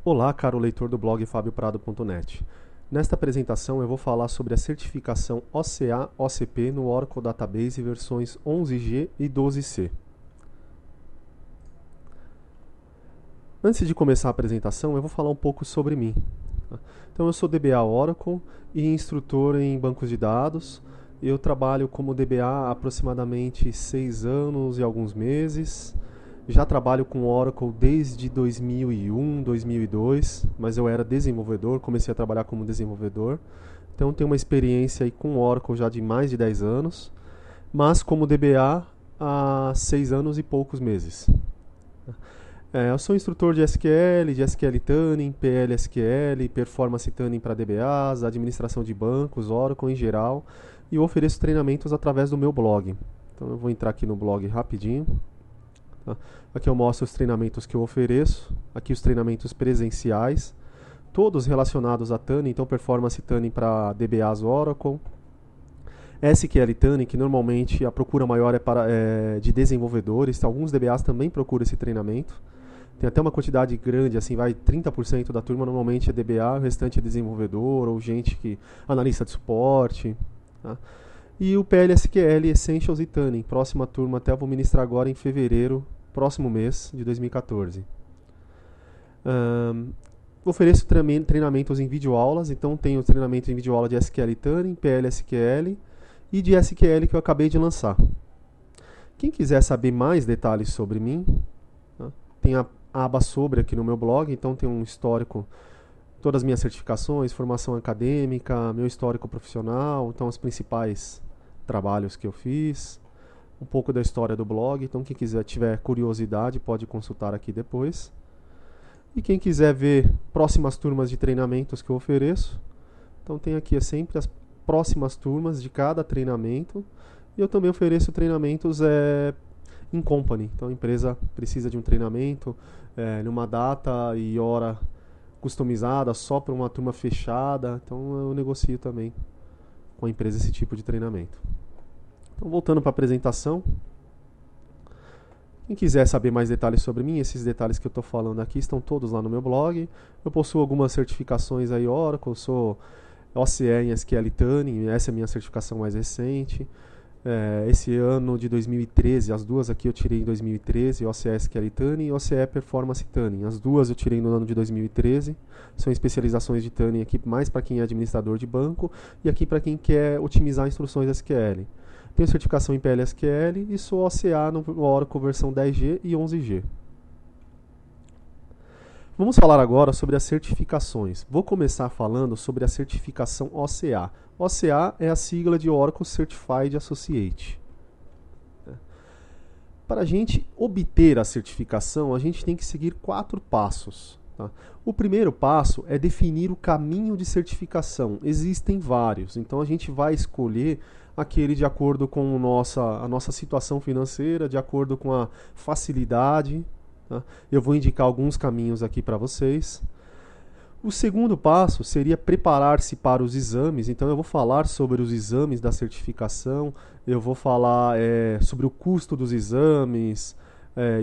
Olá, caro leitor do blog fabioprado.net. Nesta apresentação eu vou falar sobre a certificação OCA/OCP no Oracle Database versões 11G e 12C. Antes de começar a apresentação, eu vou falar um pouco sobre mim. Então, eu sou DBA Oracle e instrutor em bancos de dados. Eu trabalho como DBA há aproximadamente 6 anos e alguns meses. Já trabalho com Oracle desde 2001, 2002, mas eu era desenvolvedor, comecei a trabalhar como desenvolvedor. Então, tenho uma experiência aí com Oracle já de mais de 10 anos, mas como DBA há 6 anos e poucos meses. Eu sou instrutor de SQL, de SQL Tuning, PL/SQL, Performance Tuning para DBAs, administração de bancos, Oracle em geral, e eu ofereço treinamentos através do meu blog. Então eu vou entrar aqui no blog rapidinho. Aqui eu mostro os treinamentos que eu ofereço, aqui os treinamentos presenciais, todos relacionados a Tuning, então Performance Tuning para DBAs Oracle, SQL Tuning, que normalmente a procura maior é de desenvolvedores, alguns DBAs também procuram esse treinamento. Tem até uma quantidade grande, assim, 30% da turma normalmente é DBA, o restante é desenvolvedor ou gente que analista de suporte. Tá? E o PL/SQL Essentials e Tuning, próxima turma até eu vou ministrar agora em fevereiro, próximo mês de 2014. Ofereço treinamentos em videoaulas, então tenho treinamento em videoaula de SQL Tuning, PL/SQL e de SQL que eu acabei de lançar. Quem quiser saber mais detalhes sobre mim, tem a aba sobre aqui no meu blog, então tem um histórico, todas as minhas certificações, formação acadêmica, meu histórico profissional, então os principais trabalhos que eu fiz, um pouco da história do blog, então quem quiser tiver curiosidade pode consultar aqui depois. E quem quiser ver próximas turmas de treinamentos que eu ofereço, então tem aqui sempre as próximas turmas de cada treinamento, e eu também ofereço treinamentos em company, então a empresa precisa de um treinamento numa data e hora customizada só para uma turma fechada, então eu negocio também com a empresa esse tipo de treinamento. Então, voltando para a apresentação, quem quiser saber mais detalhes sobre mim, esses detalhes que eu estou falando aqui estão todos lá no meu blog. Eu possuo algumas certificações aí Oracle, eu sou OCE em SQL Tuning, essa é a minha certificação mais recente. Esse ano de 2013, as duas aqui eu tirei em 2013, OCE SQL Tuning e OCE Performance Tuning. As duas eu tirei no ano de 2013, são especializações de Tuning aqui mais para quem é administrador de banco e aqui para quem quer otimizar instruções SQL. Tenho certificação em PL/SQL e sou OCA no Oracle versão 10G e 11G. Vamos falar agora sobre as certificações. Vou começar falando sobre a certificação OCA. OCA é a sigla de Oracle Certified Associate. Para a gente obter a certificação, a gente tem que seguir 4 passos. Tá? O primeiro passo é definir o caminho de certificação. Existem vários, então a gente vai escolher aquele de acordo com a nossa situação financeira, de acordo com a facilidade. Tá? Eu vou indicar alguns caminhos aqui para vocês. O segundo passo seria preparar-se para os exames, então eu vou falar sobre os exames da certificação, eu vou falar sobre o custo dos exames,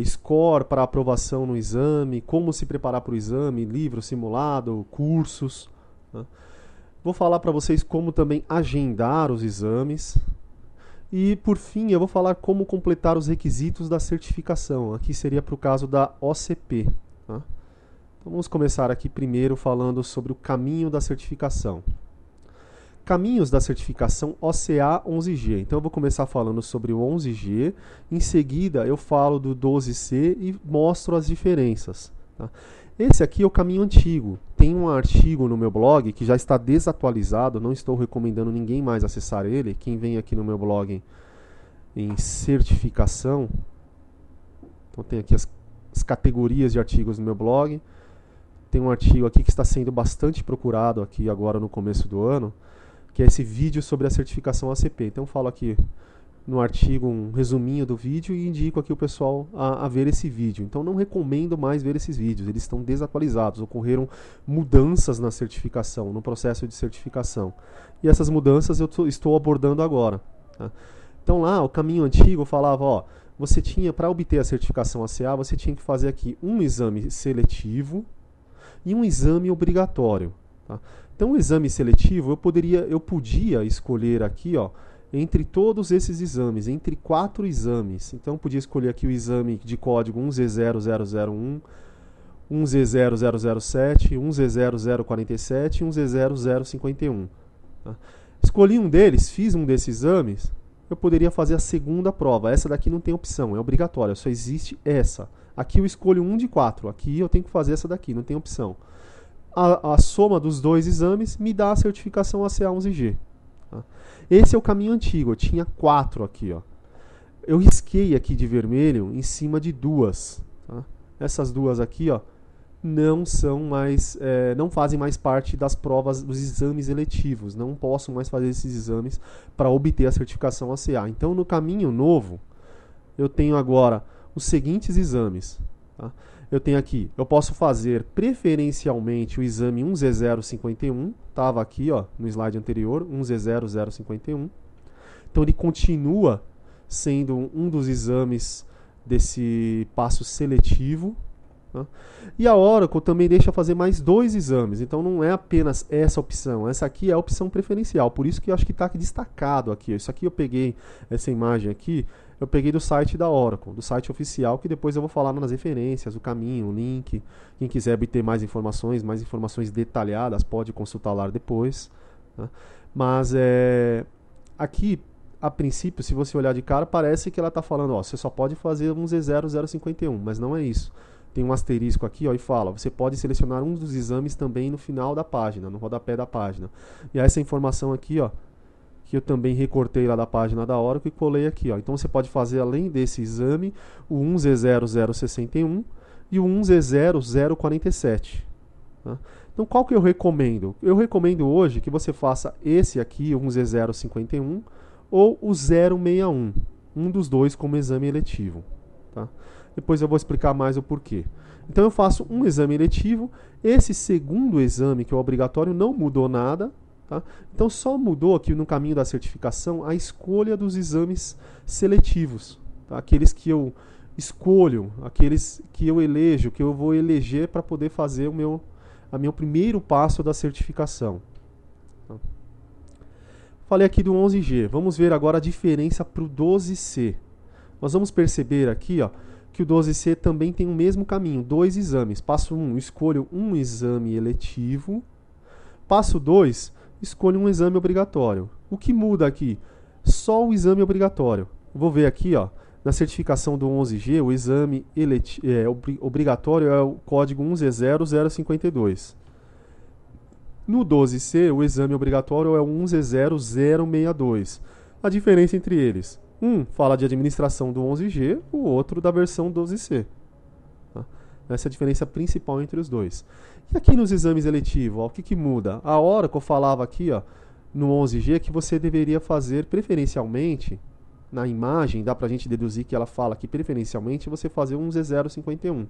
score para aprovação no exame, como se preparar para o exame, livro, simulado, cursos. Tá? Vou falar para vocês como também agendar os exames. E, por fim, eu vou falar como completar os requisitos da certificação. Aqui seria para o caso da OCP. Tá? Então, vamos começar aqui primeiro falando sobre o caminho da certificação. Caminhos da certificação OCA 11G. Então, eu vou começar falando sobre o 11G. Em seguida, eu falo do 12C e mostro as diferenças. Tá? Esse aqui é o caminho antigo. Tem um artigo no meu blog que já está desatualizado, não estou recomendando ninguém mais acessar ele. Quem vem aqui no meu blog em certificação, então tem aqui as categorias de artigos no meu blog. Tem um artigo aqui que está sendo bastante procurado aqui agora no começo do ano, que é esse vídeo sobre a certificação ACP. Então eu falo aqui no artigo um resuminho do vídeo e indico aqui o pessoal a ver esse vídeo. Então não recomendo mais ver esses vídeos, eles estão desatualizados, ocorreram mudanças na certificação, no processo de certificação. E essas mudanças eu estou abordando agora. Tá? Então lá, o caminho antigo falava, você tinha, para obter a certificação ACA, você tinha que fazer aqui um exame seletivo e um exame obrigatório. Tá? Então, o exame seletivo, eu podia escolher aqui, ó, entre todos esses exames, entre 4 exames. Então, eu podia escolher aqui o exame de código 1Z0001, 1Z0007, 1Z0047 e 1Z0051. Tá? Escolhi um deles, fiz um desses exames, eu poderia fazer a segunda prova. Essa daqui não tem opção, é obrigatória, só existe essa. Aqui eu escolho um de 4, aqui eu tenho que fazer essa daqui, não tem opção. A soma dos 2 exames me dá a certificação ACA11G. Tá? Esse é o caminho antigo, eu tinha 4 aqui. Ó. Eu risquei aqui de vermelho em cima de 2. Tá? Essas 2 aqui, ó, não fazem mais parte das provas dos exames eletivos. Não posso mais fazer esses exames para obter a certificação ACA. Então, no caminho novo, eu tenho agora os seguintes exames. Tá? Eu tenho aqui, eu posso fazer preferencialmente o exame 1Z051, estava aqui, ó, no slide anterior, 1Z0051. Então, ele continua sendo um dos exames desse passo seletivo. Tá? E a Oracle também deixa fazer mais 2 exames, então não é apenas essa opção, essa aqui é a opção preferencial, por isso que eu acho que está destacado aqui. Isso aqui eu peguei, essa imagem aqui, eu peguei do site da Oracle, do site oficial, que depois eu vou falar nas referências, o caminho, o link. Quem quiser obter mais informações detalhadas, pode consultar lá depois. Tá? Mas aqui, a princípio, se você olhar de cara, parece que ela está falando, ó, você só pode fazer um Z0051, mas não é isso. Tem um asterisco aqui, ó, e fala, você pode selecionar um dos exames também no final da página, no rodapé da página. E essa informação aqui, ó, que eu também recortei lá da página da Oracle e colei aqui, ó. Então você pode fazer, além desse exame, o 1Z0061 e o 1Z0047. Tá? Então qual que eu recomendo? Eu recomendo hoje que você faça esse aqui, o 1Z051, ou o 061, um dos dois como exame eletivo. Tá? Depois eu vou explicar mais o porquê. Então eu faço um exame eletivo. Esse segundo exame, que é obrigatório, não mudou nada. Tá? Então só mudou aqui no caminho da certificação a escolha dos exames seletivos. Tá? Aqueles que eu escolho, aqueles que eu elejo, que eu vou eleger para poder fazer o meu primeiro passo da certificação. Tá? Falei aqui do 11G. Vamos ver agora a diferença para o 12C. Nós vamos perceber aqui, ó, que o 12C também tem o mesmo caminho, 2 exames. Passo 1, escolho um exame eletivo. Passo 2, escolho um exame obrigatório. O que muda aqui? Só o exame obrigatório. Vou ver aqui, ó, na certificação do 11G, o exame obrigatório é o código 1Z0052. No 12C, o exame obrigatório é o 1Z0062. A diferença entre eles: um fala de administração do 11G, o outro da versão 12C. Tá? Essa é a diferença principal entre os dois. E aqui nos exames eletivos, ó, o que muda? A Oracle falava aqui, ó, no 11G que você deveria fazer preferencialmente, na imagem, dá pra gente deduzir que ela fala que preferencialmente você fazer um Z051.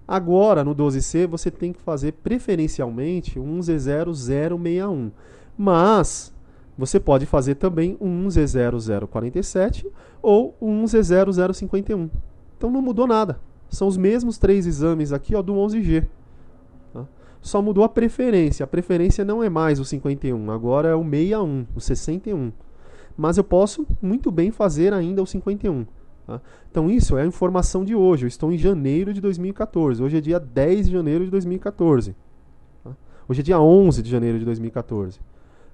Agora, no 12C, você tem que fazer preferencialmente um Z0061. Mas você pode fazer também um Z0047 ou um Z0051. Então não mudou nada. São os mesmos 3 exames aqui, ó, do 11G. Tá? Só mudou a preferência. A preferência não é mais o 51, agora é o 61, o 61. Mas eu posso muito bem fazer ainda o 51. Tá? Então isso é a informação de hoje. Eu estou em janeiro de 2014. Hoje é dia 10 de janeiro de 2014. Tá? Hoje é dia 11 de janeiro de 2014.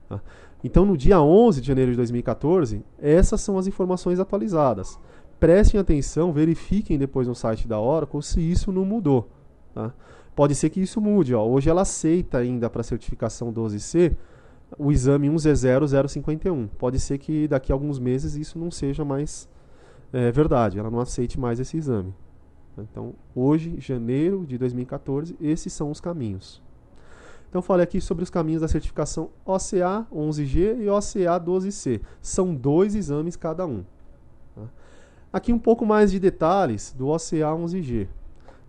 Tá? Então, no dia 11 de janeiro de 2014, essas são as informações atualizadas. Prestem atenção, verifiquem depois no site da Oracle se isso não mudou. Tá? Pode ser que isso mude. Ó. Hoje ela aceita ainda para a certificação 12C o exame 1Z0051. Pode ser que daqui a alguns meses isso não seja mais verdade, ela não aceite mais esse exame. Então, hoje, janeiro de 2014, esses são os caminhos. Então, falei aqui sobre os caminhos da certificação OCA 11G e OCA 12C. São 2 exames cada um. Tá? Aqui um pouco mais de detalhes do OCA 11G.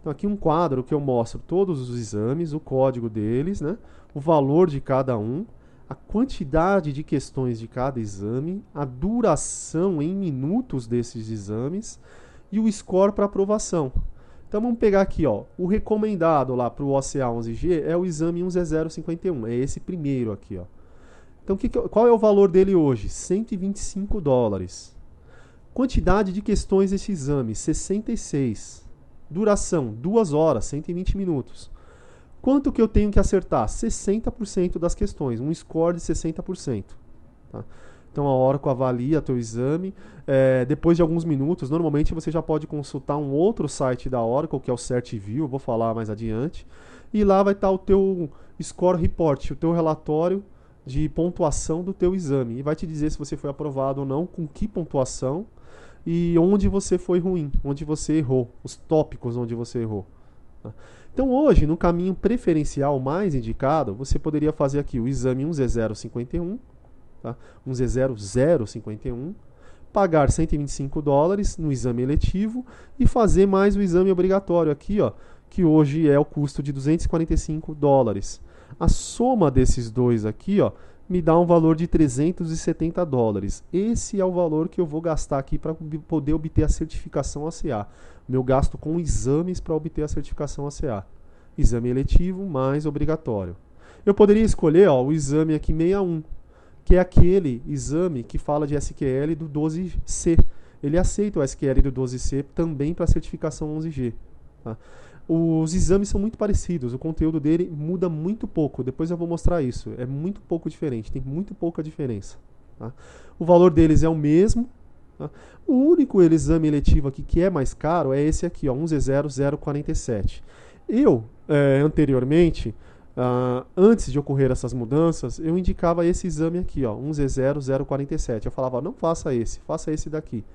Então, aqui um quadro que eu mostro todos os exames, o código deles, né? O valor de cada um, a quantidade de questões de cada exame, a duração em minutos desses exames e o score para aprovação. Então vamos pegar aqui, ó, o recomendado lá para o OCA11G é o exame 1Z051, é esse primeiro aqui, ó. Então qual é o valor dele hoje? 125 dólares. Quantidade de questões desse exame, 66. Duração, 2 horas, 120 minutos. Quanto que eu tenho que acertar? 60% das questões, um score de 60%. Tá? Então a Oracle avalia teu exame, depois de alguns minutos, normalmente você já pode consultar um outro site da Oracle, que é o CertView, vou falar mais adiante, e lá vai estar o teu score report, o teu relatório de pontuação do teu exame, e vai te dizer se você foi aprovado ou não, com que pontuação, e onde você foi ruim, onde você errou, os tópicos onde você errou. Tá? Então hoje, no caminho preferencial mais indicado, você poderia fazer aqui o exame 1Z051, tá? 1Z0051, pagar 125 dólares no exame eletivo e fazer mais o exame obrigatório aqui, ó, que hoje é o custo de 245 dólares. A soma desses dois aqui, ó, me dá um valor de 370 dólares. Esse é o valor que eu vou gastar aqui para poder obter a certificação ACA. Meu gasto com exames para obter a certificação ACA. Exame eletivo mais obrigatório. Eu poderia escolher, ó, o exame aqui 61, que é aquele exame que fala de SQL do 12C. Ele aceita o SQL do 12C também para a certificação 11G. Tá? Os exames são muito parecidos, o conteúdo dele muda muito pouco. Depois eu vou mostrar isso. É muito pouco diferente, tem muito pouca diferença. Tá? O valor deles é o mesmo. Tá? O único exame eletivo aqui que é mais caro é esse aqui, ó, 1Z0047. Eu, anteriormente, antes de ocorrer essas mudanças, eu indicava esse exame aqui, ó, 1Z0047. Eu falava, não faça esse daqui.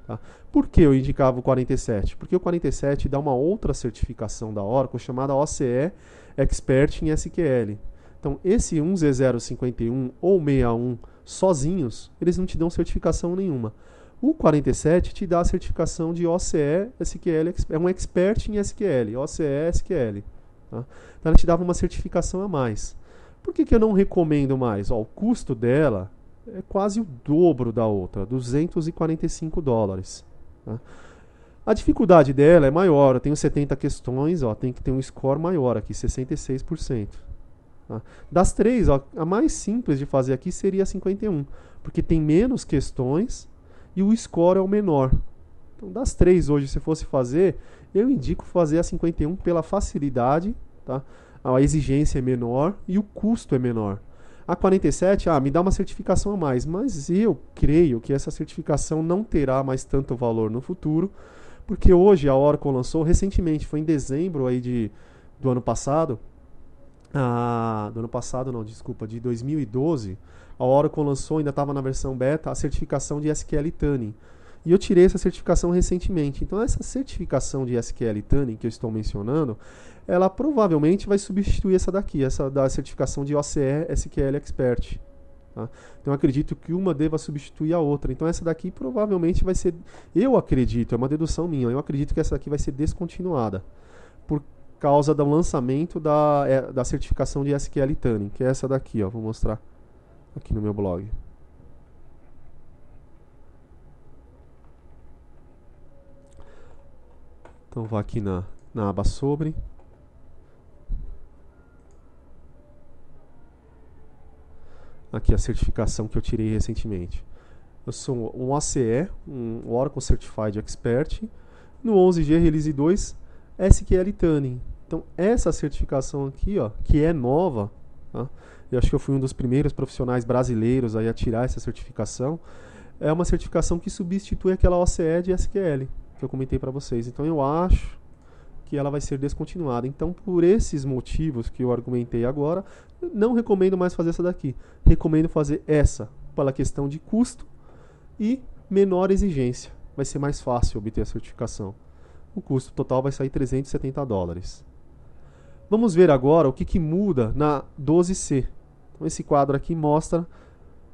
Tá? Por que eu indicava o 47? Porque o 47 dá uma outra certificação da Oracle chamada OCE Expert em SQL. Então, esse 1Z051 ou 61 sozinhos, eles não te dão certificação nenhuma. O 47 te dá a certificação de OCE SQL, é um Expert em SQL, OCE SQL. Tá? Então, ela te dava uma certificação a mais. Por que eu não recomendo mais? Ó, o custo dela é quase o dobro da outra, 245 dólares. Tá? A dificuldade dela é maior, eu tenho 70 questões, ó, tem que ter um score maior aqui, 66%. Tá? Das três, ó, a mais simples de fazer aqui seria a 51, porque tem menos questões e o score é o menor. Então, das três hoje, se fosse fazer, eu indico fazer a 51 pela facilidade, tá? A exigência é menor e o custo é menor. A 47, me dá uma certificação a mais, mas eu creio que essa certificação não terá mais tanto valor no futuro, porque hoje a Oracle lançou recentemente, foi em dezembro aí do ano passado, de 2012, a Oracle lançou, ainda estava na versão beta, a certificação de SQL Tuning. E eu tirei essa certificação recentemente. Então essa certificação de SQL Tuning que eu estou mencionando, ela provavelmente vai substituir essa daqui, essa da certificação de OCE SQL Expert. Tá? Então eu acredito que uma deva substituir a outra. Então essa daqui provavelmente vai ser, eu acredito, é uma dedução minha, eu acredito que essa daqui vai ser descontinuada por causa do lançamento da certificação de SQL Tuning, que é essa daqui, ó, vou mostrar aqui no meu blog. Então vou aqui na aba sobre. Aqui a certificação que eu tirei recentemente. Eu sou um OCE, um Oracle Certified Expert, no 11G Release 2 SQL Tuning. Então essa certificação aqui, ó, que é nova, tá? Eu acho que eu fui um dos primeiros profissionais brasileiros aí a tirar essa certificação, é uma certificação que substitui aquela OCE de SQL que eu comentei para vocês. Então eu acho que ela vai ser descontinuada. Então, por esses motivos que eu argumentei agora, não recomendo mais fazer essa daqui. Recomendo fazer essa, pela questão de custo e menor exigência. Vai ser mais fácil obter a certificação. O custo total vai sair 370 dólares. Vamos ver agora o que muda na 12C. Então, esse quadro aqui mostra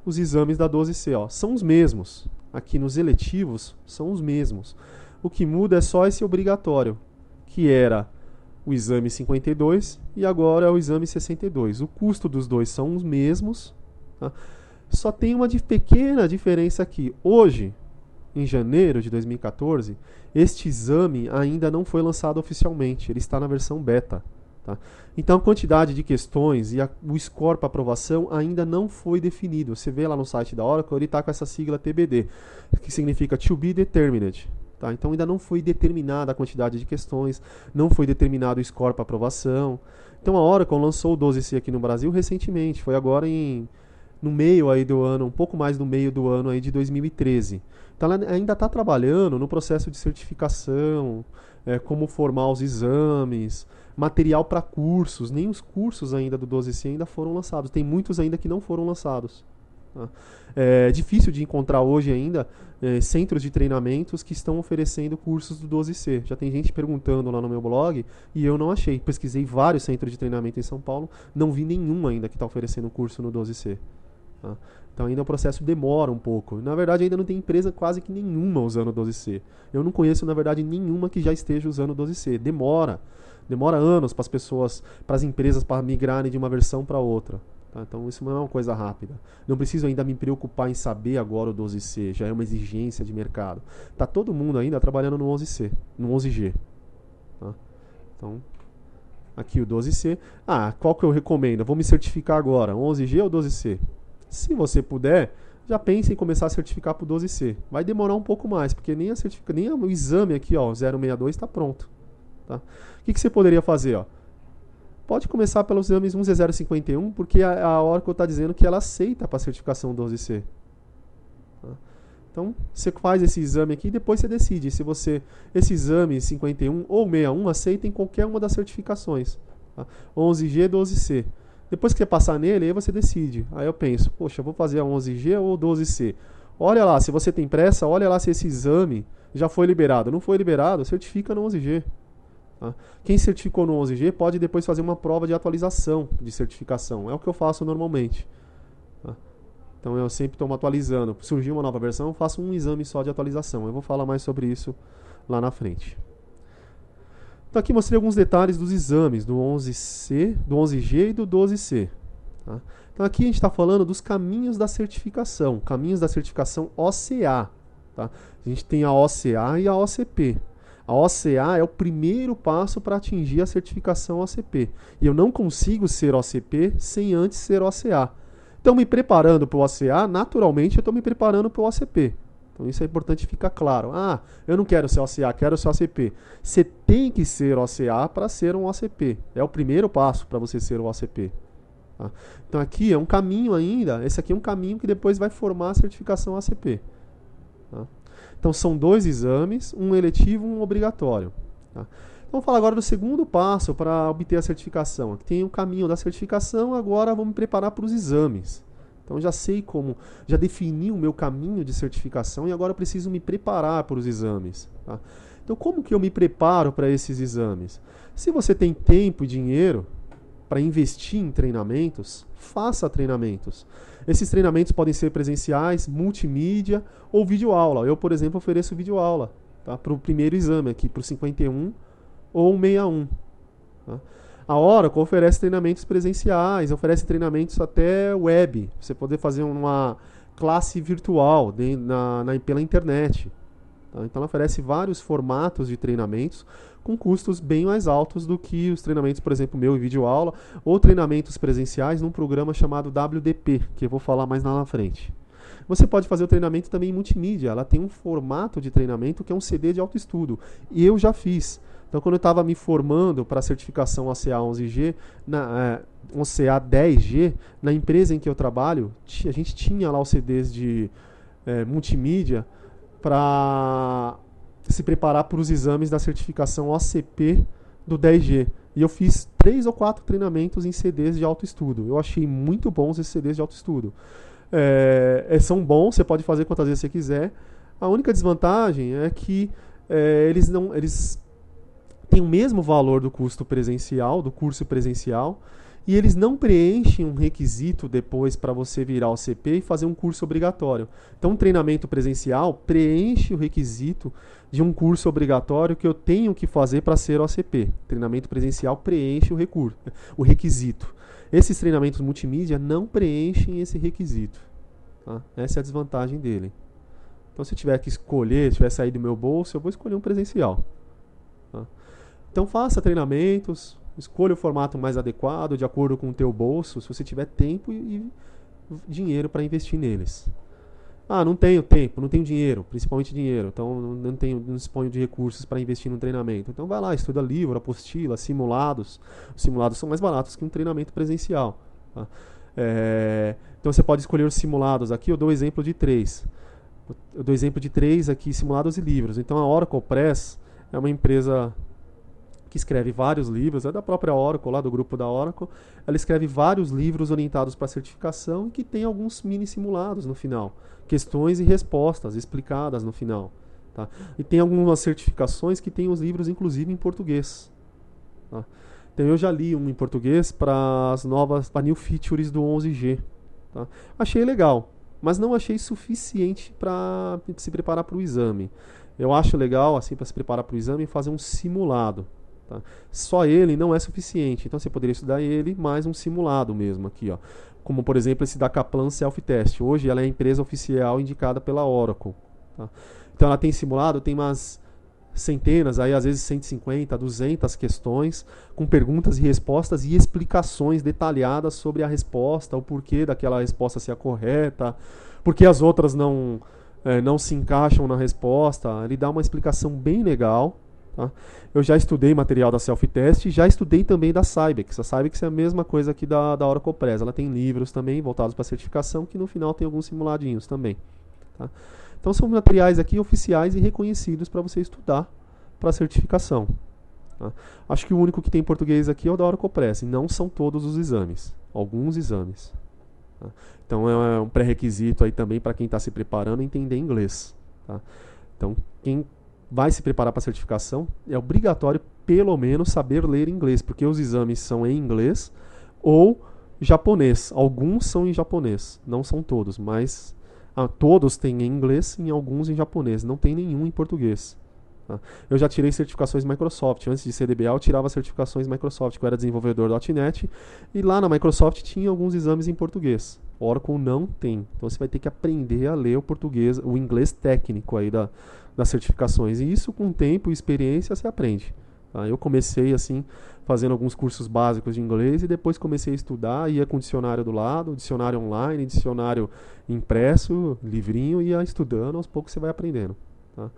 os exames da 12C. Ó. São os mesmos. Aqui nos eletivos, são os mesmos. O que muda é só esse obrigatório, que era o exame 52 e agora é o exame 62. O custo dos dois são os mesmos, tá? Só tem uma pequena diferença aqui. Hoje, em janeiro de 2014, este exame ainda não foi lançado oficialmente, ele está na versão beta. Tá? Então a quantidade de questões e o score para aprovação ainda não foi definido. Você vê lá no site da Oracle, ele está com essa sigla TBD, que significa To Be Determined. Tá? Então ainda não foi determinada a quantidade de questões, não foi determinado o score para aprovação. Então a Oracle lançou o 12C aqui no Brasil recentemente, foi agora no meio aí do ano, um pouco mais no meio do ano aí de 2013. Então ela ainda está trabalhando no processo de certificação, como formar os exames, material para cursos. Nem os cursos ainda do 12C ainda foram lançados. Tem muitos ainda que não foram lançados. Tá? É difícil de encontrar hoje ainda centros de treinamentos que estão oferecendo cursos do 12C. Já tem gente perguntando lá no meu blog e eu não achei. Pesquisei vários centros de treinamento em São Paulo, não vi nenhum ainda que está oferecendo curso no 12C. Tá? Então ainda o processo demora um pouco. Na verdade ainda não tem empresa quase que nenhuma usando o 12C. Eu não conheço na verdade nenhuma que já esteja usando o 12C. Demora anos para as pessoas, para as empresas para migrarem de uma versão para outra. Tá? Então isso não é uma coisa rápida. Não preciso ainda me preocupar em saber agora o 12C, já é uma exigência de mercado. Tá todo mundo ainda trabalhando no 11C, no 11G. Tá? Então aqui o 12C. Qual que eu recomendo? Eu vou me certificar agora, 11G ou 12C? Se você puder, já pense em começar a certificar para o 12C. Vai demorar um pouco mais, porque nem o exame aqui, ó, 062 está pronto. Tá? O que você poderia fazer? Ó? Pode começar pelos exames 1Z051, porque a Oracle está dizendo que ela aceita para a certificação 12C. Tá? Então, você faz esse exame aqui e depois você decide se esse exame 51 ou 61 aceita em qualquer uma das certificações. Tá? 11G, 12C. Depois que você passar nele, aí você decide. Aí eu penso, poxa, eu vou fazer a 11G ou 12C? Olha lá, se você tem pressa, olha lá se esse exame já foi liberado. Não foi liberado, certifica no 11G. Tá? Quem certificou no 11G pode depois fazer uma prova de atualização de certificação. É o que eu faço normalmente. Tá? Então eu sempre estou atualizando. Surgiu uma nova versão, eu faço um exame só de atualização. Eu vou falar mais sobre isso lá na frente. Então aqui mostrei alguns detalhes dos exames do 11C, do 11G e do 12C. Tá? Então aqui a gente está falando dos caminhos da certificação OCA. Tá? A gente tem a OCA e a OCP. A OCA é o primeiro passo para atingir a certificação OCP. E eu não consigo ser OCP sem antes ser OCA. Então, me preparando para o OCA, naturalmente eu estou me preparando para o OCP. Então, isso é importante ficar claro. Eu não quero ser OCA, quero ser OCP. Você tem que ser OCA para ser um OCP. É o primeiro passo para você ser um OCP. Tá? Então, aqui é um caminho ainda. Esse aqui é um caminho que depois vai formar a certificação OCP. Tá? Então, são 2 exames, um eletivo e um obrigatório. Tá? Então, vamos falar agora do segundo passo para obter a certificação. Aqui tem o caminho da certificação, agora vamos me preparar para os exames. Então, já defini o meu caminho de certificação e agora eu preciso me preparar para os exames. Tá? Então, como que eu me preparo para esses exames? Se você tem tempo e dinheiro para investir em treinamentos, faça treinamentos. Esses treinamentos podem ser presenciais, multimídia ou videoaula. Eu, por exemplo, ofereço videoaula, tá? Para o primeiro exame aqui, para o 51 ou 61. Tá? A Oracle oferece treinamentos presenciais, oferece treinamentos até web. Você poder fazer uma classe virtual pela internet. Tá? Então ela oferece vários formatos de treinamentos com custos bem mais altos do que os treinamentos, por exemplo, meu e videoaula, ou treinamentos presenciais num programa chamado WDP, que eu vou falar mais lá na frente. Você pode fazer o treinamento também em multimídia. Ela tem um formato de treinamento que é um CD de autoestudo. E eu já fiz. Então, quando eu estava me formando para a certificação OCA 11G, OCA 10G, na empresa em que eu trabalho, a gente tinha lá os CDs de multimídia para se preparar para os exames da certificação OCP do 10G. E eu fiz 3 ou 4 treinamentos em CDs de autoestudo. Eu achei muito bons esses CDs de autoestudo. São bons, você pode fazer quantas vezes você quiser. A única desvantagem é que eles têm o mesmo valor do custo presencial, do curso presencial, e eles não preenchem um requisito depois para você virar o CP e fazer um curso obrigatório. Então, um treinamento presencial preenche o requisito de um curso obrigatório que eu tenho que fazer para ser OCP. Treinamento presencial preenche o requisito. Esses treinamentos multimídia não preenchem esse requisito. Tá? Essa é a desvantagem dele. Então, se tiver que escolher, se tiver sair do meu bolso, eu vou escolher um presencial. Tá? Então, faça treinamentos, escolha o formato mais adequado, de acordo com o teu bolso, se você tiver tempo e dinheiro para investir neles. Ah, não tenho tempo, não tenho dinheiro, principalmente dinheiro, então não disponho de recursos para investir num treinamento. Então vai lá, estuda livro, apostila, simulados. Os simulados são mais baratos que um treinamento presencial. Tá? Então você pode escolher os simulados. Aqui eu dou exemplo de 3. Eu dou exemplo de 3 aqui, simulados e livros. Então a Oracle Press é uma empresa que escreve vários livros, é da própria Oracle, lá do grupo da Oracle. Ela escreve vários livros orientados para certificação e que tem alguns mini simulados no final. Questões e respostas explicadas no final. Tá? E tem algumas certificações que tem os livros, inclusive, em português. Tá? Então eu já li um em português para as novas, para New Features do 11G. Tá? Achei legal, mas não achei suficiente para se preparar para o exame. Eu acho legal, assim, para se preparar para o exame, fazer um simulado. Tá? Só ele não é suficiente, então você poderia estudar ele mais um simulado mesmo aqui, ó. Como por exemplo esse da Kaplan Self-Test. Hoje ela é a empresa oficial indicada pela Oracle. Tá? Então ela tem simulado, tem umas centenas, aí às vezes 150, 200 questões com perguntas e respostas e explicações detalhadas sobre a resposta, o porquê daquela resposta ser a correta, porque as outras não se encaixam na resposta. Ele dá uma explicação bem legal. Tá? Eu já estudei material da Self-Test e já estudei também da Cybex. A Cybex é a mesma coisa aqui da Oracle Press. Ela tem livros também voltados para certificação que no final tem alguns simuladinhos também. Tá? Então são materiais aqui oficiais e reconhecidos para você estudar para certificação. Tá? Acho que o único que tem em português aqui é o da Oracle Press. E não são todos os exames. Alguns exames. Tá? Então é um pré-requisito aí também para quem está se preparando entender inglês. Tá? Então quem vai se preparar para a certificação, é obrigatório pelo menos saber ler inglês, porque os exames são em inglês ou japonês. Alguns são em japonês, não são todos, mas todos têm em inglês e alguns em japonês, não tem nenhum em português. Tá? Eu já tirei certificações Microsoft, antes de ser DBA eu tirava certificações Microsoft, eu era desenvolvedor .NET, e lá na Microsoft tinha alguns exames em português. Oracle não tem, então você vai ter que aprender a ler o português, o inglês técnico aí das certificações, e isso com tempo e experiência você aprende. Tá? Eu comecei assim, fazendo alguns cursos básicos de inglês e depois comecei a estudar, ia com dicionário do lado, dicionário online, dicionário impresso, livrinho, ia estudando, aos poucos você vai aprendendo. Tá?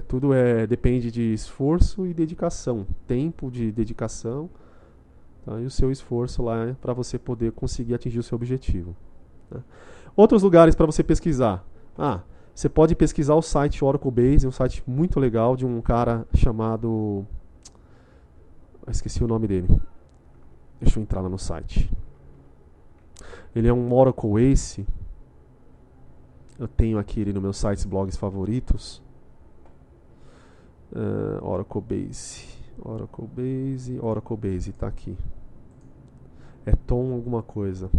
Tudo depende de esforço e dedicação, tempo de dedicação, tá? E o seu esforço lá para você poder conseguir atingir o seu objetivo. Tá? Outros lugares para você pesquisar. Você pode pesquisar o site Oracle Base, um site muito legal de um cara chamado... esqueci o nome dele. Deixa eu entrar lá no site. Ele é um Oracle Ace. Eu tenho aqui ele no meu sites, blogs favoritos. Oracle Base, tá aqui. É Tom alguma coisa.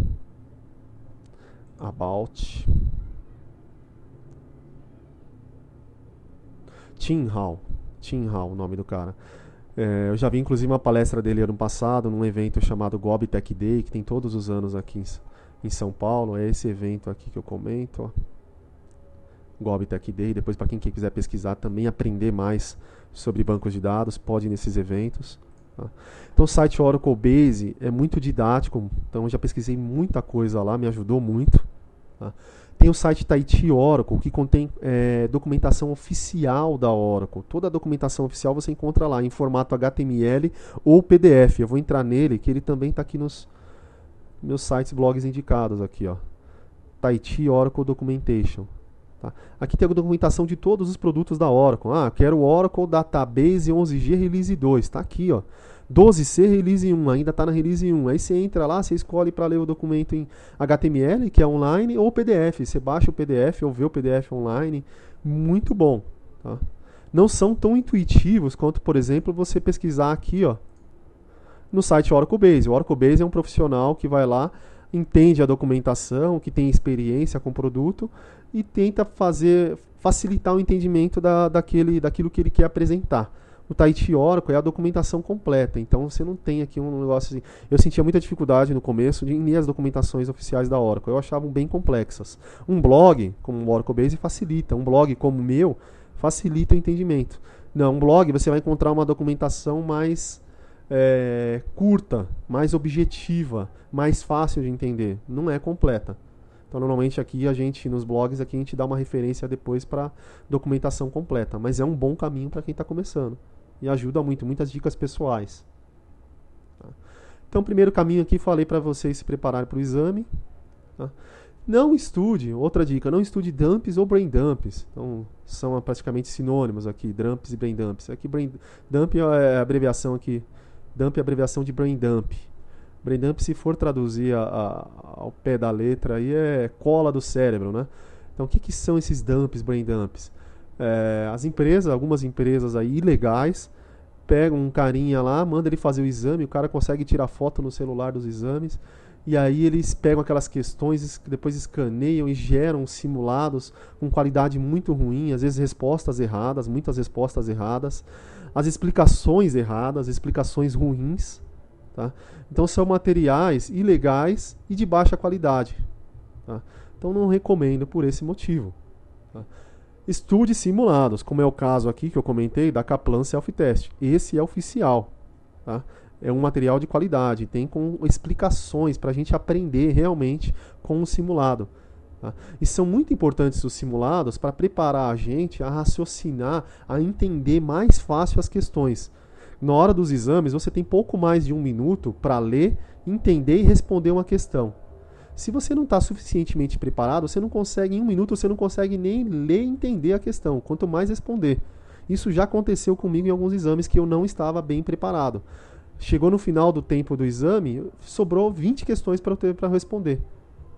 About... Tim Hall, o nome do cara. Eu já vi inclusive uma palestra dele ano passado num evento chamado Gob Tech Day, que tem todos os anos aqui em São Paulo. É esse evento aqui que eu comento, ó. Gob Tech Day. Depois, para quem quiser pesquisar também, aprender mais sobre bancos de dados, pode ir nesses eventos. Tá? Então o site Oracle Base é muito didático, então eu já pesquisei muita coisa lá, me ajudou muito. Tá? Tem o site Taiti Oracle, que contém documentação oficial da Oracle. Toda a documentação oficial você encontra lá em formato HTML ou PDF. Eu vou entrar nele, que ele também está aqui nos meus sites, blogs indicados aqui, ó. Taiti Oracle Documentation. Tá? Aqui tem a documentação de todos os produtos da Oracle. Quero o Oracle Database 11G Release 2. Está aqui, ó. 12C Release 1, ainda está na Release 1. Aí você entra lá, você escolhe para ler o documento em HTML, que é online, ou PDF. Você baixa o PDF ou vê o PDF online. Muito bom. Tá? Não são tão intuitivos quanto, por exemplo, você pesquisar aqui, ó, no site Oracle Base. O Oracle Base é um profissional que vai lá, entende a documentação, que tem experiência com o produto e tenta facilitar o entendimento daquilo que ele quer apresentar. O Tahiti Oracle é a documentação completa, então você não tem aqui um negócio assim. Eu sentia muita dificuldade no começo de ler as documentações oficiais da Oracle, eu achava bem complexas. Um blog, como o Oracle Base, facilita. Um blog como o meu, facilita o entendimento. Não, um blog você vai encontrar uma documentação mais curta, mais objetiva, mais fácil de entender. Não é completa. Então, normalmente aqui nos blogs, aqui a gente dá uma referência depois para documentação completa. Mas é um bom caminho para quem está começando. E ajuda muito, muitas dicas pessoais. Tá? Então, o primeiro caminho aqui, falei para vocês se prepararem para o exame. Tá? Não estude, outra dica, não estude dumps ou brain dumps. Então, são praticamente sinônimos aqui, dumps e brain dumps. Aqui, dump é a abreviação aqui. Dump é a abreviação de brain dump. Brain dump, se for traduzir ao pé da letra, aí é cola do cérebro, né? Então, o que são esses dumps, brain dumps? Algumas empresas aí ilegais, pegam um carinha lá, manda ele fazer o exame, o cara consegue tirar foto no celular dos exames, e aí eles pegam aquelas questões, depois escaneiam e geram simulados com qualidade muito ruim, às vezes respostas erradas, muitas respostas erradas, as explicações erradas, explicações ruins. Tá? Então são materiais ilegais e de baixa qualidade. Tá? Então não recomendo por esse motivo. Tá? Estude simulados, como é o caso aqui que eu comentei da Kaplan Self-Test. Esse é oficial. Tá? É um material de qualidade, tem com explicações para a gente aprender realmente com o simulado. Tá? E são muito importantes os simulados para preparar a gente a raciocinar, a entender mais fácil as questões. Na hora dos exames, você tem pouco mais de 1 minuto para ler, entender e responder uma questão. Se você não está suficientemente preparado, você não consegue, em 1 minuto, você não consegue nem ler e entender a questão, quanto mais responder. Isso já aconteceu comigo em alguns exames que eu não estava bem preparado. Chegou no final do tempo do exame, sobrou 20 questões para eu ter para responder.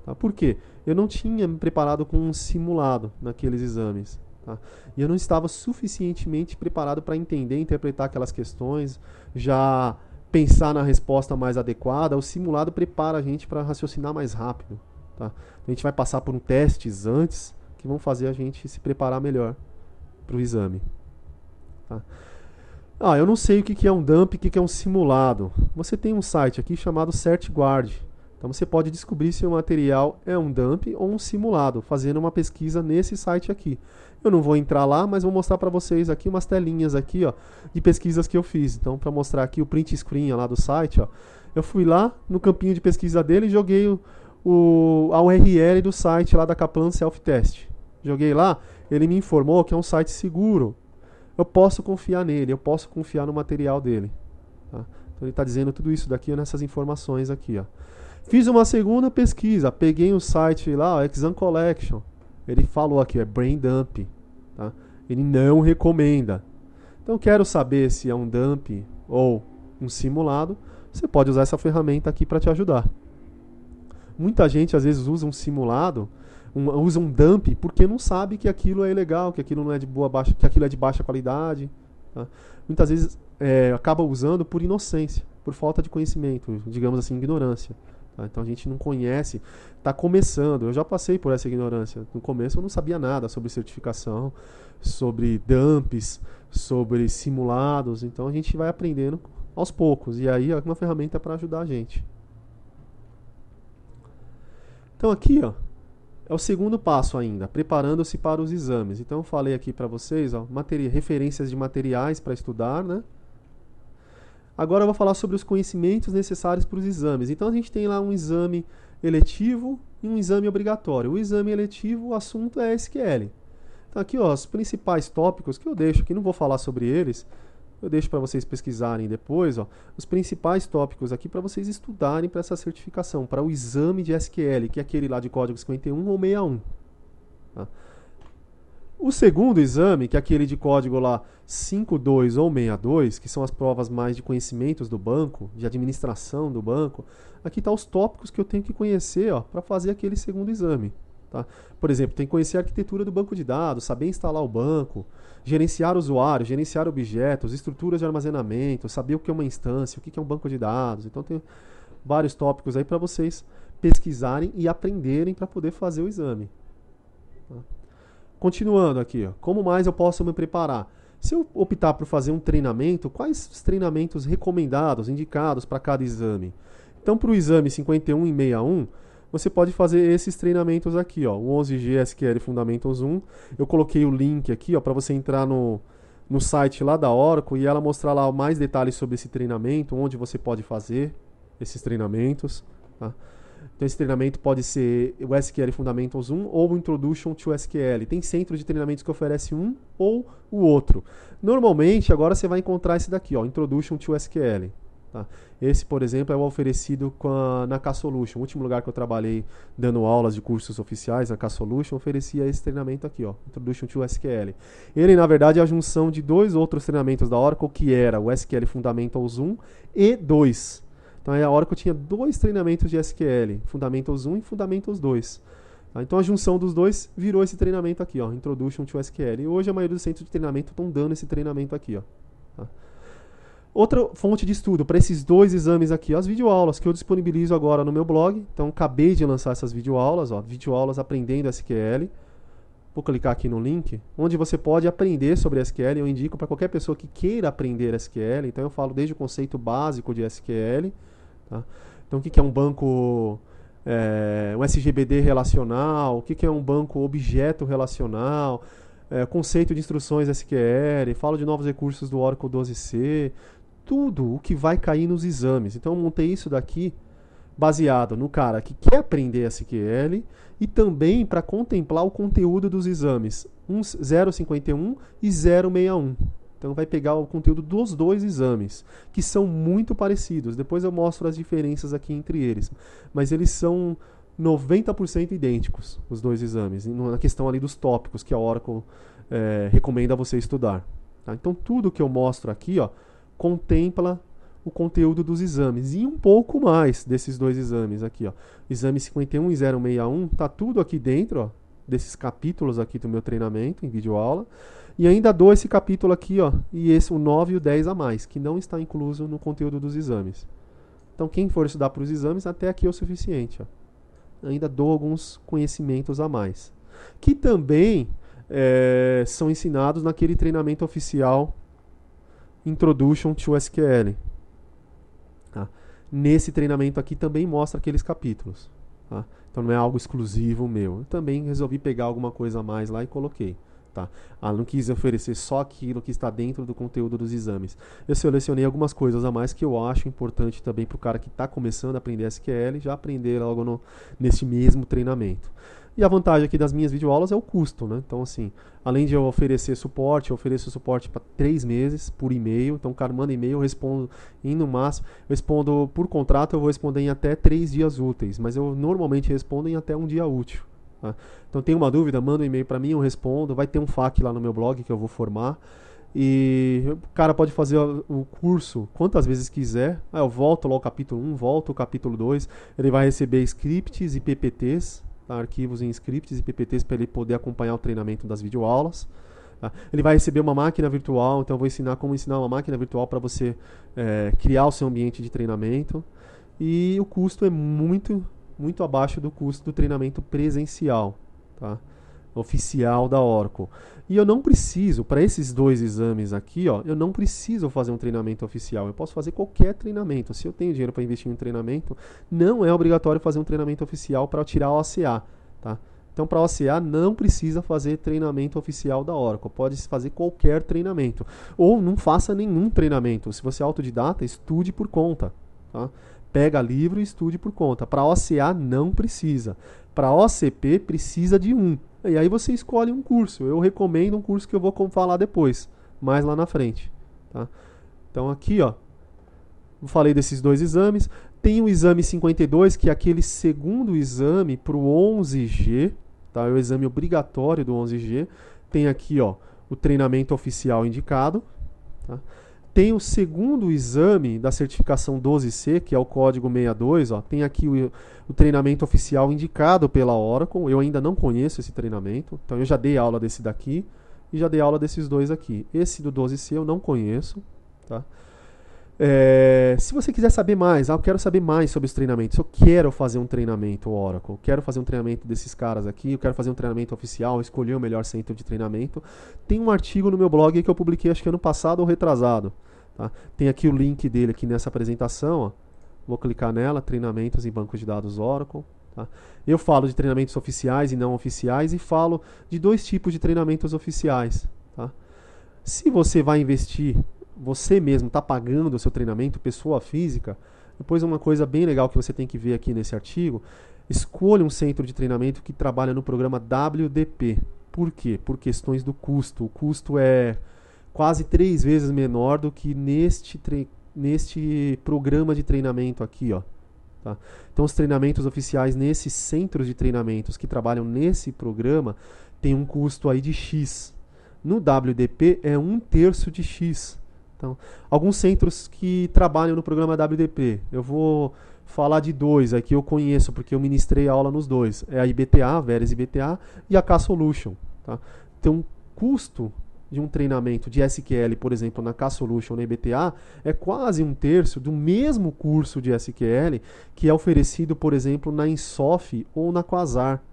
Tá? Por quê? Eu não tinha me preparado com um simulado naqueles exames. Tá? E eu não estava suficientemente preparado para entender e interpretar aquelas questões, já pensar na resposta mais adequada. O simulado prepara a gente para raciocinar mais rápido. Tá? A gente vai passar por testes antes que vão fazer a gente se preparar melhor para o exame. Tá? Eu não sei o que é um dump e o que é um simulado. Você tem um site aqui chamado CertGuard. Então você pode descobrir se o material é um dump ou um simulado, fazendo uma pesquisa nesse site aqui. Eu não vou entrar lá, mas vou mostrar para vocês aqui umas telinhas aqui, ó, de pesquisas que eu fiz. Então, para mostrar aqui o print screen lá do site, ó, eu fui lá no campinho de pesquisa dele e joguei a URL do site lá da Kaplan Self-Test. Joguei lá, ele me informou que é um site seguro. Eu posso confiar nele, eu posso confiar no material dele. Tá? Então ele está dizendo tudo isso daqui nessas informações aqui, ó. Fiz uma segunda pesquisa, peguei o site lá, o Exam Collection. Ele falou aqui, é brain dump. Tá? Ele não recomenda. Então quero saber se é um dump ou um simulado. Você pode usar essa ferramenta aqui para te ajudar. Muita gente às vezes usa um simulado, usa um dump porque não sabe que aquilo é ilegal, que aquilo não é de que aquilo é de baixa qualidade. Tá? Muitas vezes acaba usando por inocência, por falta de conhecimento, digamos assim, ignorância. Tá? Então a gente não conhece, está começando. Eu já passei por essa ignorância. No começo eu não sabia nada sobre certificação, sobre dumps, sobre simulados. Então a gente vai aprendendo aos poucos. E aí é uma ferramenta para ajudar a gente. Então aqui, ó, é o segundo passo ainda, preparando-se para os exames. Então eu falei aqui para vocês, ó, referências de materiais para estudar, né? Agora eu vou falar sobre os conhecimentos necessários para os exames. Então a gente tem lá um exame eletivo e um exame obrigatório. O exame eletivo, o assunto é SQL. Então aqui, ó, os principais tópicos que eu deixo aqui, não vou falar sobre eles, eu deixo para vocês pesquisarem depois, ó, os principais tópicos aqui para vocês estudarem para essa certificação, para o exame de SQL, que é aquele lá de código 51 ou 61. Tá? O segundo exame, que é aquele de código lá 52 ou 62, que são as provas mais de conhecimentos do banco, de administração do banco, aqui estão os tópicos que eu tenho que conhecer para fazer aquele segundo exame. Tá? Por exemplo, tem que conhecer a arquitetura do banco de dados, saber instalar o banco, gerenciar usuários, gerenciar objetos, estruturas de armazenamento, saber o que é uma instância, o que é um banco de dados. Então tem vários tópicos aí para vocês pesquisarem e aprenderem para poder fazer o exame. Tá? Continuando aqui, ó, como mais eu posso me preparar? Se eu optar por fazer um treinamento, quais os treinamentos recomendados, indicados para cada exame? Então, para o exame 51 e 61, você pode fazer esses treinamentos aqui, ó, o 11G SQL Fundamentals 1. Eu coloquei o link aqui, para você entrar no site lá da Oracle e ela mostrar lá mais detalhes sobre esse treinamento, onde você pode fazer esses treinamentos. Tá? Então, esse treinamento pode ser o SQL Fundamentals 1 ou o Introduction to SQL. Tem centro de treinamentos que oferece um ou o outro. Normalmente, agora você vai encontrar esse daqui, ó, Introduction to SQL. Tá? Esse, por exemplo, é o oferecido na K-Solution. O último lugar que eu trabalhei dando aulas de cursos oficiais, na K-Solution, oferecia esse treinamento aqui, ó, Introduction to SQL. Ele, na verdade, é a junção de dois outros treinamentos da Oracle, que era o SQL Fundamentals 1 e 2. Então, a Oracle tinha dois treinamentos de SQL, Fundamentals 1 e Fundamentals 2. Tá? Então, a junção dos dois virou esse treinamento aqui, ó, Introduction to SQL. E hoje, a maioria dos centros de treinamento estão dando esse treinamento aqui, ó. Tá? Outra fonte de estudo para esses dois exames aqui, as videoaulas que eu disponibilizo agora no meu blog. Então, acabei de lançar essas videoaulas, ó, videoaulas aprendendo SQL. Vou clicar aqui no link, onde você pode aprender sobre SQL. Eu indico para qualquer pessoa que queira aprender SQL. Então, eu falo desde o conceito básico de SQL. Tá? Então, o que é um banco, um SGBD relacional, o que é um banco objeto relacional, conceito de instruções SQL, falo de novos recursos do Oracle 12c, tudo o que vai cair nos exames. Então eu montei isso daqui baseado no cara que quer aprender SQL e também para contemplar o conteúdo dos exames 051 e 061. Então vai pegar o conteúdo dos dois exames, que são muito parecidos. Depois eu mostro as diferenças aqui entre eles. Mas eles são 90% idênticos, os dois exames, na questão ali dos tópicos que a Oracle recomenda você estudar. Tá? Então tudo que eu mostro aqui, ó, contempla o conteúdo dos exames e um pouco mais desses dois exames aqui, ó. Exame 51 e 061, tá tudo aqui dentro, ó, desses capítulos aqui do meu treinamento em videoaula. E ainda dou esse capítulo aqui, ó, e esse o 9 e o 10 a mais, que não está incluso no conteúdo dos exames. Então quem for estudar para os exames, até aqui é o suficiente, ó. Ainda dou alguns conhecimentos a mais, que também são ensinados naquele treinamento oficial Introduction to SQL. Tá? Nesse treinamento aqui também mostra aqueles capítulos. Tá? Então não é algo exclusivo meu. Eu também resolvi pegar alguma coisa a mais lá e coloquei. Tá? Não quis oferecer só aquilo que está dentro do conteúdo dos exames. Eu selecionei algumas coisas a mais que eu acho importante também para o cara que está começando a aprender SQL já aprender logo nesse mesmo treinamento. E a vantagem aqui das minhas videoaulas é o custo, né? Então, assim, além de eu oferecer suporte, eu ofereço suporte para 3 meses por e-mail. Então, o cara manda e-mail, eu respondo no máximo. Eu respondo por contrato, eu vou responder em até 3 dias úteis. Mas eu normalmente respondo em até um dia útil. Tá? Então, tem uma dúvida, manda um e-mail para mim, eu respondo. Vai ter um FAQ lá no meu blog que eu vou formar. E o cara pode fazer o curso quantas vezes quiser. Eu volto lá o capítulo 1, volto o capítulo 2. Ele vai receber scripts e PPTs. Tá, arquivos em scripts e PPTs para ele poder acompanhar o treinamento das videoaulas. Tá? Ele vai receber uma máquina virtual, então eu vou ensinar como ensinar uma máquina virtual para você criar o seu ambiente de treinamento. E o custo é muito, muito abaixo do custo do treinamento presencial, tá? Oficial da Oracle. E eu não preciso, para esses dois exames aqui, ó, eu não preciso fazer um treinamento oficial. Eu posso fazer qualquer treinamento. Se eu tenho dinheiro para investir em um treinamento, não é obrigatório fazer um treinamento oficial para tirar a OCA. Tá? Então, para a OCA, não precisa fazer treinamento oficial da Oracle. Pode fazer qualquer treinamento. Ou não faça nenhum treinamento. Se você é autodidata, estude por conta. Tá? Pega livro e estude por conta. Para a OCA, não precisa. Para a OCP, precisa de um. E aí você escolhe um curso. Eu recomendo um curso que eu vou falar depois, mais lá na frente. Tá? Então aqui, ó, eu falei desses dois exames. Tem o exame 52, que é aquele segundo exame para o 11G. Tá? É o exame obrigatório do 11G. Tem aqui, ó, o treinamento oficial indicado. Tá? Tem o segundo exame da certificação 12C, que é o código 62. Ó. Tem aqui o treinamento oficial indicado pela Oracle. Eu ainda não conheço esse treinamento. Então eu já dei aula desse daqui e já dei aula desses dois aqui. Esse do 12C eu não conheço. Tá? Se você quiser saber mais, eu quero saber mais sobre os treinamentos, eu quero fazer um treinamento Oracle, eu quero fazer um treinamento desses caras aqui, eu quero fazer um treinamento oficial, escolher o melhor centro de treinamento, tem um artigo no meu blog que eu publiquei acho que ano passado ou retrasado. Tá? Tem aqui o link dele aqui nessa apresentação, ó. Vou clicar nela, treinamentos em bancos de dados Oracle. Tá? Eu falo de treinamentos oficiais e não oficiais e falo de 2 tipos de treinamentos oficiais. Tá? Se você vai investir, você mesmo está pagando o seu treinamento, pessoa física, depois uma coisa bem legal que você tem que ver aqui nesse artigo, escolha um centro de treinamento que trabalha no programa WDP. Por quê? Por questões do custo. O custo é quase 3 vezes menor do que neste programa de treinamento aqui, ó. Tá? Então os treinamentos oficiais nesses centros de treinamentos que trabalham nesse programa tem um custo aí de X. No WDP é 1/3 de X. Então, alguns centros que trabalham no programa WDP, eu vou falar de 2 aqui, eu conheço porque eu ministrei aula nos 2. É a IBTA, a Veres IBTA e a K-Solution. Tá? Então, o custo de um treinamento de SQL, por exemplo, na K-Solution ou na IBTA, é quase 1/3 do mesmo curso de SQL que é oferecido, por exemplo, na Insoft ou na Quasar,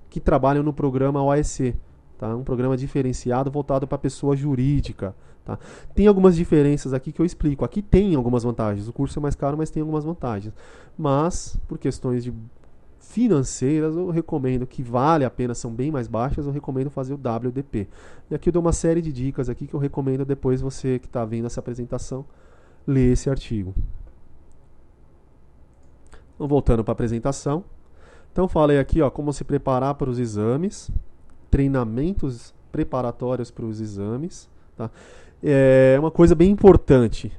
que trabalham no programa OSC. Tá? Um programa diferenciado voltado para a pessoa jurídica. Tá? Tem algumas diferenças aqui que eu explico. Aqui tem algumas vantagens. O curso é mais caro, mas tem algumas vantagens. Mas, por questões financeiras, eu recomendo que vale a pena, são bem mais baixas, eu recomendo fazer o WDP. E aqui eu dou uma série de dicas aqui que eu recomendo depois você que está vendo essa apresentação, ler esse artigo. Então, voltando para a apresentação. Então, falei aqui como se preparar para os exames, treinamentos preparatórios para os exames. Tá? É uma coisa bem importante.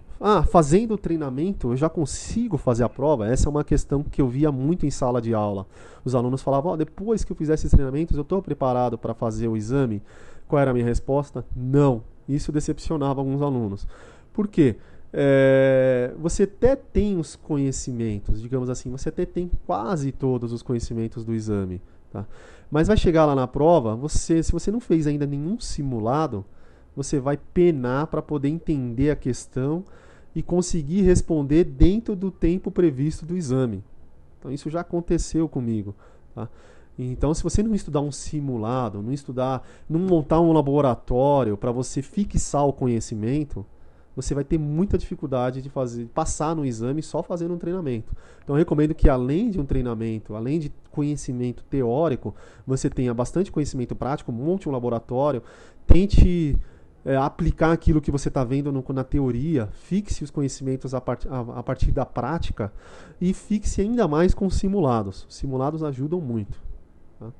Fazendo o treinamento, eu já consigo fazer a prova? Essa é uma questão que eu via muito em sala de aula. Os alunos falavam, depois que eu fizer esses treinamentos, eu estou preparado para fazer o exame? Qual era a minha resposta? Não. Isso decepcionava alguns alunos. Por quê? Você até tem os conhecimentos, digamos assim, você até tem quase todos os conhecimentos do exame. Tá? Mas vai chegar lá na prova, se você não fez ainda nenhum simulado, você vai penar para poder entender a questão e conseguir responder dentro do tempo previsto do exame. Então isso já aconteceu comigo. Tá? Então se você não estudar um simulado, não montar um laboratório para você fixar o conhecimento, você vai ter muita dificuldade de passar no exame só fazendo um treinamento. Então eu recomendo que além de um treinamento, além de conhecimento teórico, você tenha bastante conhecimento prático, monte um laboratório, tente aplicar aquilo que você está vendo na teoria, fixe os conhecimentos a partir da prática e fixe ainda mais com simulados. Os simulados ajudam muito. Tá?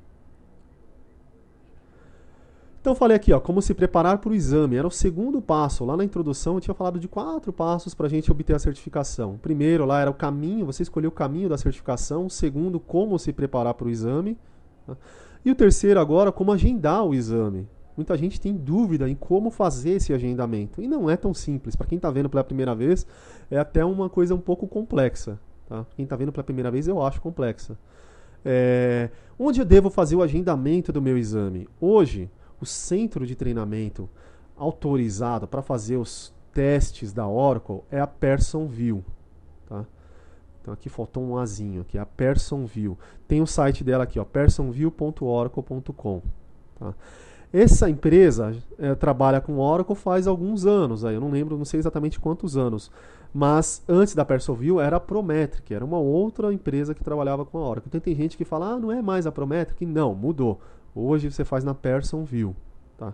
Então eu falei aqui, como se preparar para o exame. Era o segundo passo. Lá na introdução eu tinha falado de 4 passos para a gente obter a certificação. O primeiro lá era o caminho, você escolheu o caminho da certificação. O segundo, como se preparar para o exame. Tá? E o terceiro agora, como agendar o exame. Muita gente tem dúvida em como fazer esse agendamento. E não é tão simples. Para quem está vendo pela primeira vez, é até uma coisa um pouco complexa. Tá? Quem está vendo pela primeira vez, eu acho complexa. Onde eu devo fazer o agendamento do meu exame? Hoje, o centro de treinamento autorizado para fazer os testes da Oracle é a Pearsonview. Tá? Então aqui faltou um azinho, aqui, a Pearsonview. Tem o site dela aqui, pearsonview.oracle.com. Tá? Essa empresa trabalha com Oracle faz alguns anos, eu não sei exatamente quantos anos, mas antes da Pearsonview era a Prometric, era uma outra empresa que trabalhava com a Oracle. Então tem gente que fala, não é mais a Prometric? Não, mudou. Hoje você faz na Pearsonview. Tá?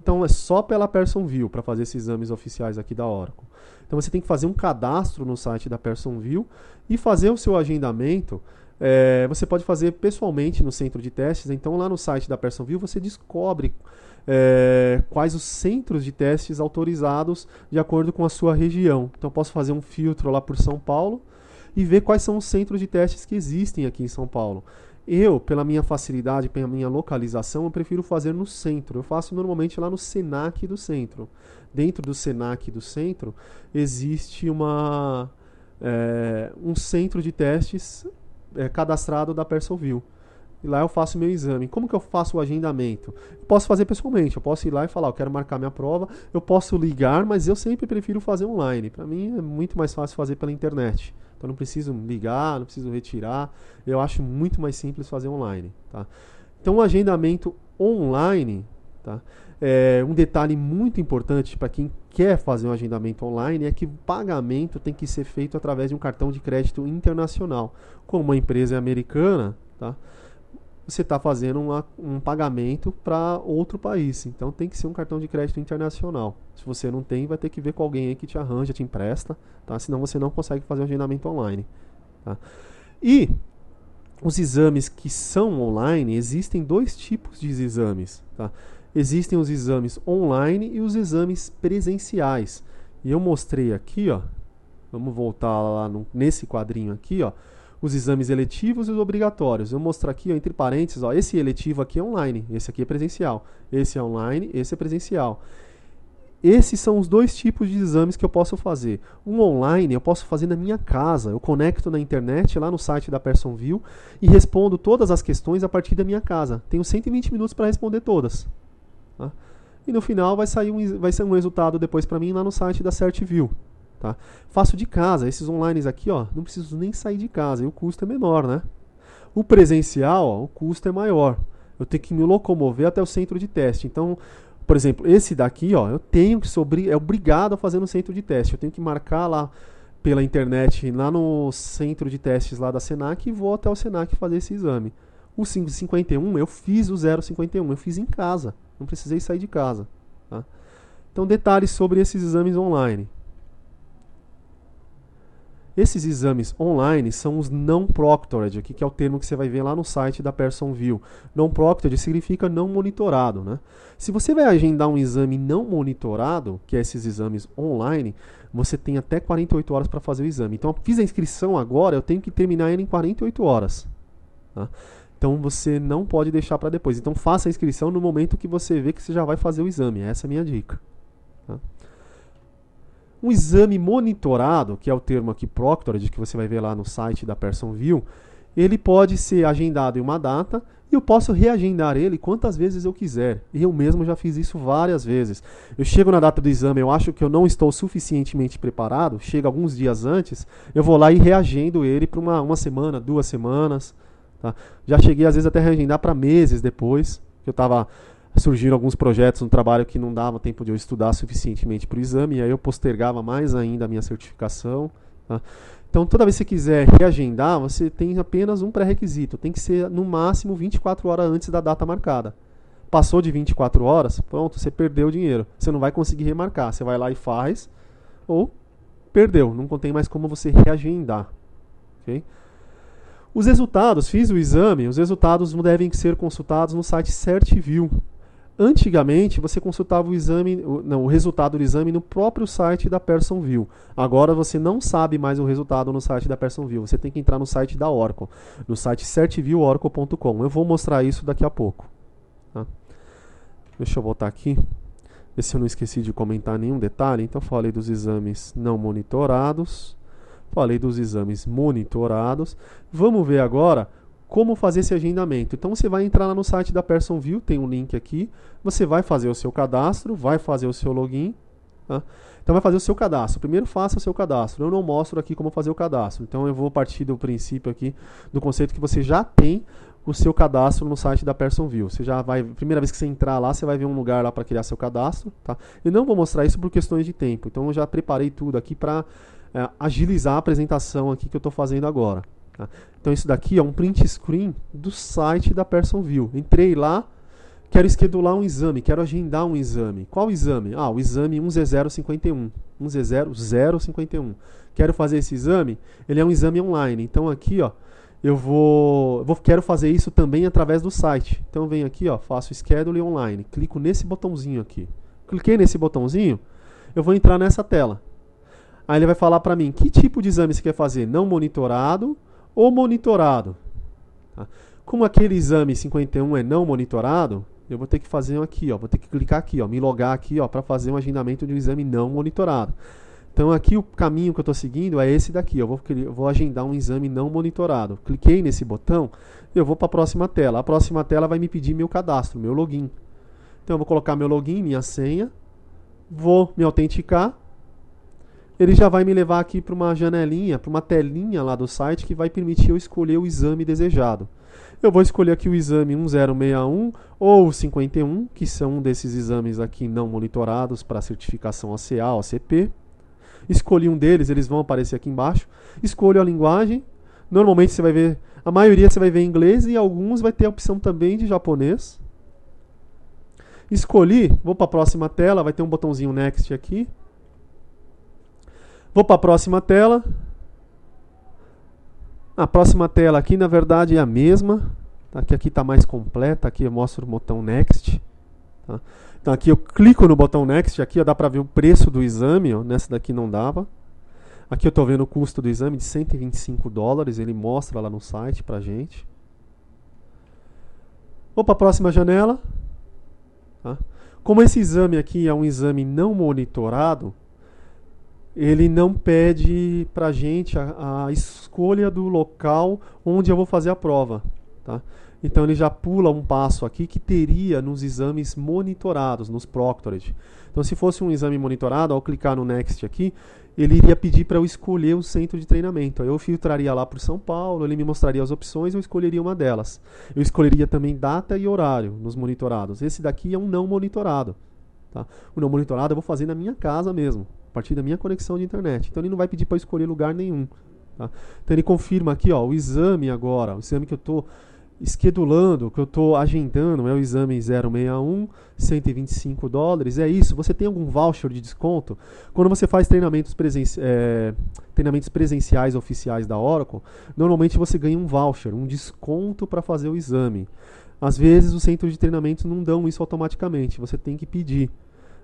Então é só pela Pearsonview para fazer esses exames oficiais aqui da Oracle. Então você tem que fazer um cadastro no site da Pearsonview e fazer o seu agendamento. Você pode fazer pessoalmente no centro de testes. Então lá no site da Pearsonview você descobre quais os centros de testes autorizados de acordo com a sua região. Então eu posso fazer um filtro lá por São Paulo e ver quais são os centros de testes que existem aqui em São Paulo. Eu, pela minha facilidade, pela minha localização, eu prefiro fazer no centro. Eu faço normalmente lá no Senac do centro. Dentro do Senac do centro existe um centro de testes cadastrado da Pearsonview. e lá eu faço meu exame. Como que eu faço o agendamento? Eu posso fazer pessoalmente, eu posso ir lá e falar, eu quero marcar minha prova, eu posso ligar, mas eu sempre prefiro fazer online. Para mim é muito mais fácil fazer pela internet. Então não preciso ligar, não preciso retirar, eu acho muito mais simples fazer online. Tá? Então o agendamento online, tá? Um detalhe muito importante para quem quer fazer um agendamento online é que o pagamento tem que ser feito através de um cartão de crédito internacional. Como uma empresa é americana, tá? Você está fazendo um pagamento para outro país. Então tem que ser um cartão de crédito internacional. Se você não tem, vai ter que ver com alguém aí que te arranja, te empresta, tá? Senão você não consegue fazer um agendamento online. Tá? E os exames que são online, existem dois tipos de exames. Tá? Existem os exames online e os exames presenciais. E eu mostrei aqui, ó, vamos voltar lá nesse quadrinho aqui, ó, os exames eletivos e os obrigatórios. Eu vou mostrar aqui, ó, entre parênteses, ó, esse eletivo aqui é online, esse aqui é presencial. Esse é online, esse é presencial. Esses são os dois tipos de exames que eu posso fazer. Um online eu posso fazer na minha casa. Eu conecto na internet, lá no site da PersonView, e respondo todas as questões a partir da minha casa. Tenho 120 minutos para responder todas. Tá? E no final vai ser um resultado depois para mim lá no site da CertView. Tá? Faço de casa. Esses online aqui, ó, não preciso nem sair de casa. E o custo é menor, né? O presencial, ó, o custo é maior. Eu tenho que me locomover até o centro de teste. Então, por exemplo, esse daqui, ó, eu tenho que é obrigado a fazer no centro de teste. Eu tenho que marcar lá pela internet, lá no centro de testes lá da Senac, e vou até o Senac fazer esse exame. O 51, eu fiz o 051, eu fiz em casa. Não precisei sair de casa. Tá? Então, detalhes sobre esses exames online. Esses exames online são os não proctored, aqui que é o termo que você vai ver lá no site da PersonView. Não proctored significa não monitorado, né? Se você vai agendar um exame não monitorado, que é esses exames online, você tem até 48 horas para fazer o exame. Então, eu fiz a inscrição agora, eu tenho que terminar ele em 48 horas. Tá? Então, você não pode deixar para depois. Então, faça a inscrição no momento que você vê que você já vai fazer o exame. Essa é a minha dica. Tá? Um exame monitorado, que é o termo aqui proctored, que você vai ver lá no site da PersonView, ele pode ser agendado em uma data e eu posso reagendar ele quantas vezes eu quiser. E eu mesmo já fiz isso várias vezes. Eu chego na data do exame, eu acho que eu não estou suficientemente preparado, chega alguns dias antes, eu vou lá e reagendo ele para uma semana, 2 semanas. Tá? Já cheguei às vezes até a reagendar para meses depois, que eu estava... Surgiram alguns projetos no trabalho que não dava tempo de eu estudar suficientemente para o exame, e aí eu postergava mais ainda a minha certificação. Tá? Então, toda vez que você quiser reagendar, você tem apenas um pré-requisito. Tem que ser, no máximo, 24 horas antes da data marcada. Passou de 24 horas, pronto, você perdeu o dinheiro. Você não vai conseguir remarcar. Você vai lá e faz, ou perdeu. Não tem mais como você reagendar. Okay? Os resultados, fiz o exame, os resultados devem ser consultados no site CertView. Antigamente, você consultava o resultado do exame no próprio site da PersonView. Agora você não sabe mais o resultado no site da PersonView. Você tem que entrar no site da Oracle, no site certvieworacle.com. Eu vou mostrar isso daqui a pouco. Tá? Deixa eu voltar aqui, ver se eu não esqueci de comentar nenhum detalhe. Então, falei dos exames não monitorados, falei dos exames monitorados. Vamos ver agora como fazer esse agendamento. Então você vai entrar lá no site da PersonView, tem um link aqui, você vai fazer o seu cadastro, vai fazer o seu login. Tá? Então vai fazer o seu cadastro. Primeiro faça o seu cadastro. Eu não mostro aqui como fazer o cadastro. Então eu vou partir do princípio aqui, do conceito que você já tem o seu cadastro no site da PersonView. Você já vai, primeira vez que você entrar lá, você vai ver um lugar lá para criar seu cadastro. Tá? Eu não vou mostrar isso por questões de tempo. Então eu já preparei tudo aqui para agilizar a apresentação aqui que eu estou fazendo agora. Tá? Então isso daqui é um print screen do site da PersonView. Entrei lá, quero schedular um exame, quero agendar um exame. Qual exame? O exame 1Z051. 1Z0051. Quero fazer esse exame, ele é um exame online. Então aqui, ó, quero fazer isso também através do site. Então eu venho aqui, ó, faço schedule online, clico nesse botãozinho aqui. Cliquei nesse botãozinho, eu vou entrar nessa tela. Aí ele vai falar para mim, que tipo de exame você quer fazer? Não monitorado ou monitorado? Tá? Como aquele exame 51 é não monitorado, eu vou ter que fazer aqui, ó, vou ter que clicar aqui, ó, me logar aqui, ó, para fazer um agendamento de um exame não monitorado. Então Então aqui o caminho que eu estou seguindo é esse daqui. Eu vou agendar um exame não monitorado. Cliquei nesse botão, eu vou para a próxima tela. A próxima tela vai me pedir meu cadastro, meu login. Então eu vou colocar meu login, minha senha, vou me autenticar. Ele já vai me levar aqui para uma janelinha, para uma telinha lá do site que vai permitir eu escolher o exame desejado. Eu vou escolher aqui o exame 1061 ou 51, que são um desses exames aqui não monitorados para certificação ACA, OCP. Escolhi um deles, eles vão aparecer aqui embaixo. Escolho a linguagem. Normalmente você vai ver, a maioria você vai ver em inglês e alguns vai ter a opção também de japonês. Escolhi, vou para a próxima tela, vai ter um botãozinho Next aqui. Vou para a próxima tela. A próxima tela aqui, na verdade, é a mesma. Aqui está mais completa. Aqui eu mostro o botão Next. Tá? Então aqui eu clico no botão Next. Aqui ó, dá para ver o preço do exame. Ó, nessa daqui não dava. Aqui eu estou vendo o custo do exame de $125. Ele mostra lá no site para gente. Vou para a próxima janela. Tá? Como esse exame aqui é um exame não monitorado, ele não pede pra gente a escolha do local onde eu vou fazer a prova. Tá? Então ele já pula um passo aqui que teria nos exames monitorados, nos Proctored. Então se fosse um exame monitorado, ao clicar no Next aqui, ele iria pedir para eu escolher o centro de treinamento. Aí eu filtraria lá por São Paulo, ele me mostraria as opções, eu escolheria uma delas. Eu escolheria também data e horário nos monitorados. Esse daqui é um não monitorado. Tá? O não monitorado eu vou fazer na minha casa mesmo, a partir da minha conexão de internet. Então ele não vai pedir para escolher lugar nenhum. Tá? Então ele confirma aqui, ó, o exame agora, o exame que eu estou schedulando, que eu estou agendando, é o exame 061, $125. É isso, você tem algum voucher de desconto? Quando você faz treinamentos presenciais oficiais da Oracle, normalmente você ganha um voucher, um desconto para fazer o exame. Às vezes os centros de treinamento não dão isso automaticamente, você tem que pedir.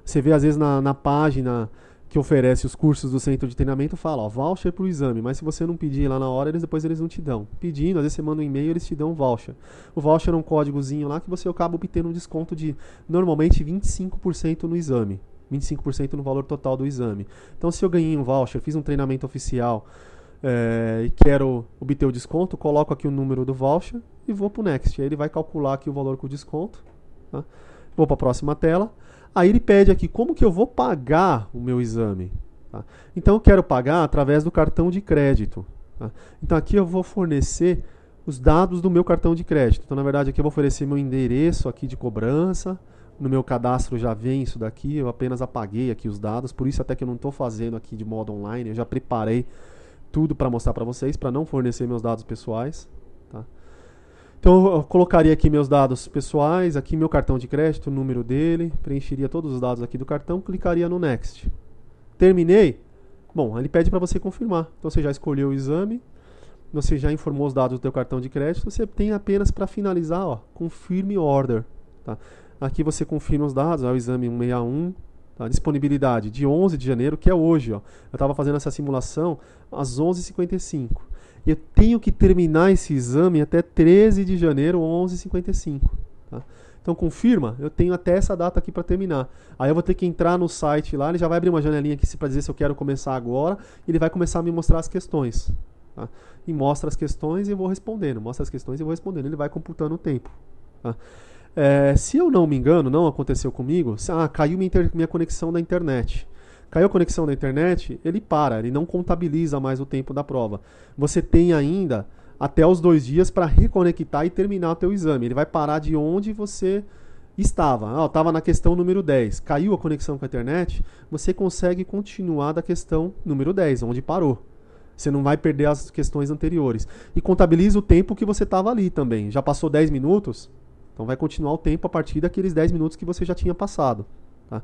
Você vê às vezes na página que oferece os cursos do centro de treinamento, fala, ó, voucher para o exame, mas se você não pedir lá na hora, depois eles não te dão. Pedindo, às vezes você manda um e-mail, eles te dão um voucher. O voucher é um códigozinho lá que você acaba obtendo um desconto de, normalmente, 25% no exame. 25% no valor total do exame. Então, se eu ganhei um voucher, fiz um treinamento oficial e quero obter o desconto, coloco aqui o número do voucher e vou para o Next. Aí ele vai calcular aqui o valor com o desconto. Tá? Vou para a próxima tela. Aí ele pede aqui como que eu vou pagar o meu exame. Tá? Então eu quero pagar através do cartão de crédito. Tá? Então aqui eu vou fornecer os dados do meu cartão de crédito. Então na verdade aqui eu vou oferecer meu endereço aqui de cobrança. No meu cadastro já vem isso daqui, eu apenas apaguei aqui os dados, por isso até que eu não estou fazendo aqui de modo online, eu já preparei tudo para mostrar para vocês, para não fornecer meus dados pessoais. Tá? Então eu colocaria aqui meus dados pessoais, aqui meu cartão de crédito, o número dele, preencheria todos os dados aqui do cartão, clicaria no Next. Terminei? Bom, ele pede para você confirmar. Então você já escolheu o exame, você já informou os dados do teu cartão de crédito, você tem apenas para finalizar, ó, Confirm Order. Tá? Aqui você confirma os dados, ó, o exame 161, tá? Disponibilidade de 11 de janeiro, que é hoje. Ó. Eu estava fazendo essa simulação às 11h55. Eu tenho que terminar esse exame até 13 de janeiro, 11h55. Tá? Então confirma, eu tenho até essa data aqui para terminar. Aí eu vou ter que entrar no site lá, ele já vai abrir uma janelinha aqui para dizer se eu quero começar agora, e ele vai começar a me mostrar as questões. Tá? E mostra as questões e eu vou respondendo, mostra as questões e eu vou respondendo, ele vai computando o tempo. Tá? Se eu não me engano, não aconteceu comigo, caiu minha conexão da internet. Caiu a conexão da internet, ele para, ele não contabiliza mais o tempo da prova. Você tem ainda até os 2 dias para reconectar e terminar o teu exame. Ele vai parar de onde você estava. Estava na questão número 10. Caiu a conexão com a internet, você consegue continuar da questão número 10, onde parou. Você não vai perder as questões anteriores. E contabiliza o tempo que você estava ali também. Já passou 10 minutos? Então vai continuar o tempo a partir daqueles 10 minutos que você já tinha passado. Tá?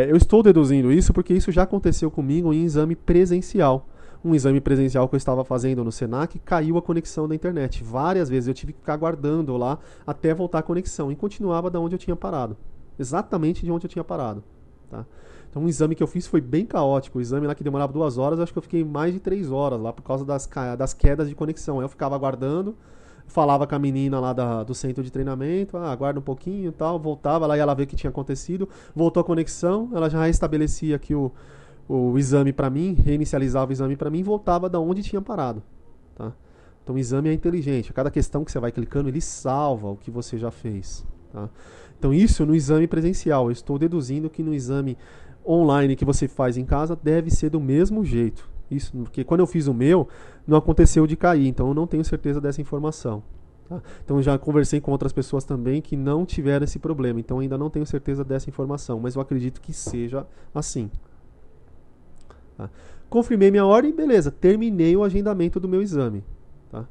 Eu estou deduzindo isso porque isso já aconteceu comigo em exame presencial. Um exame presencial que eu estava fazendo no Senac, caiu a conexão da internet. Várias vezes eu tive que ficar aguardando lá até voltar a conexão. E continuava da onde eu tinha parado. Exatamente de onde eu tinha parado. Tá? Então um exame que eu fiz foi bem caótico. O exame lá que demorava 2 horas, acho que eu fiquei mais de 3 horas lá por causa das quedas de conexão. Aí eu ficava aguardando. Falava com a menina lá do centro de treinamento, aguarda um pouquinho e tal, voltava lá e ela vê o que tinha acontecido, voltou a conexão, ela já restabelecia aqui o exame para mim, reinicializava o exame para mim e voltava da onde tinha parado. Tá? Então o exame é inteligente. A cada questão que você vai clicando, ele salva o que você já fez. Tá? Então isso no exame presencial. Eu estou deduzindo que no exame online que você faz em casa deve ser do mesmo jeito. Isso, porque quando eu fiz o meu, não aconteceu de cair. Então eu não tenho certeza dessa informação. Tá? Então eu já conversei com outras pessoas também que não tiveram esse problema. Então ainda não tenho certeza dessa informação. Mas eu acredito que seja assim. Tá? Confirmei minha ordem, beleza. Terminei o agendamento do meu exame. Tá?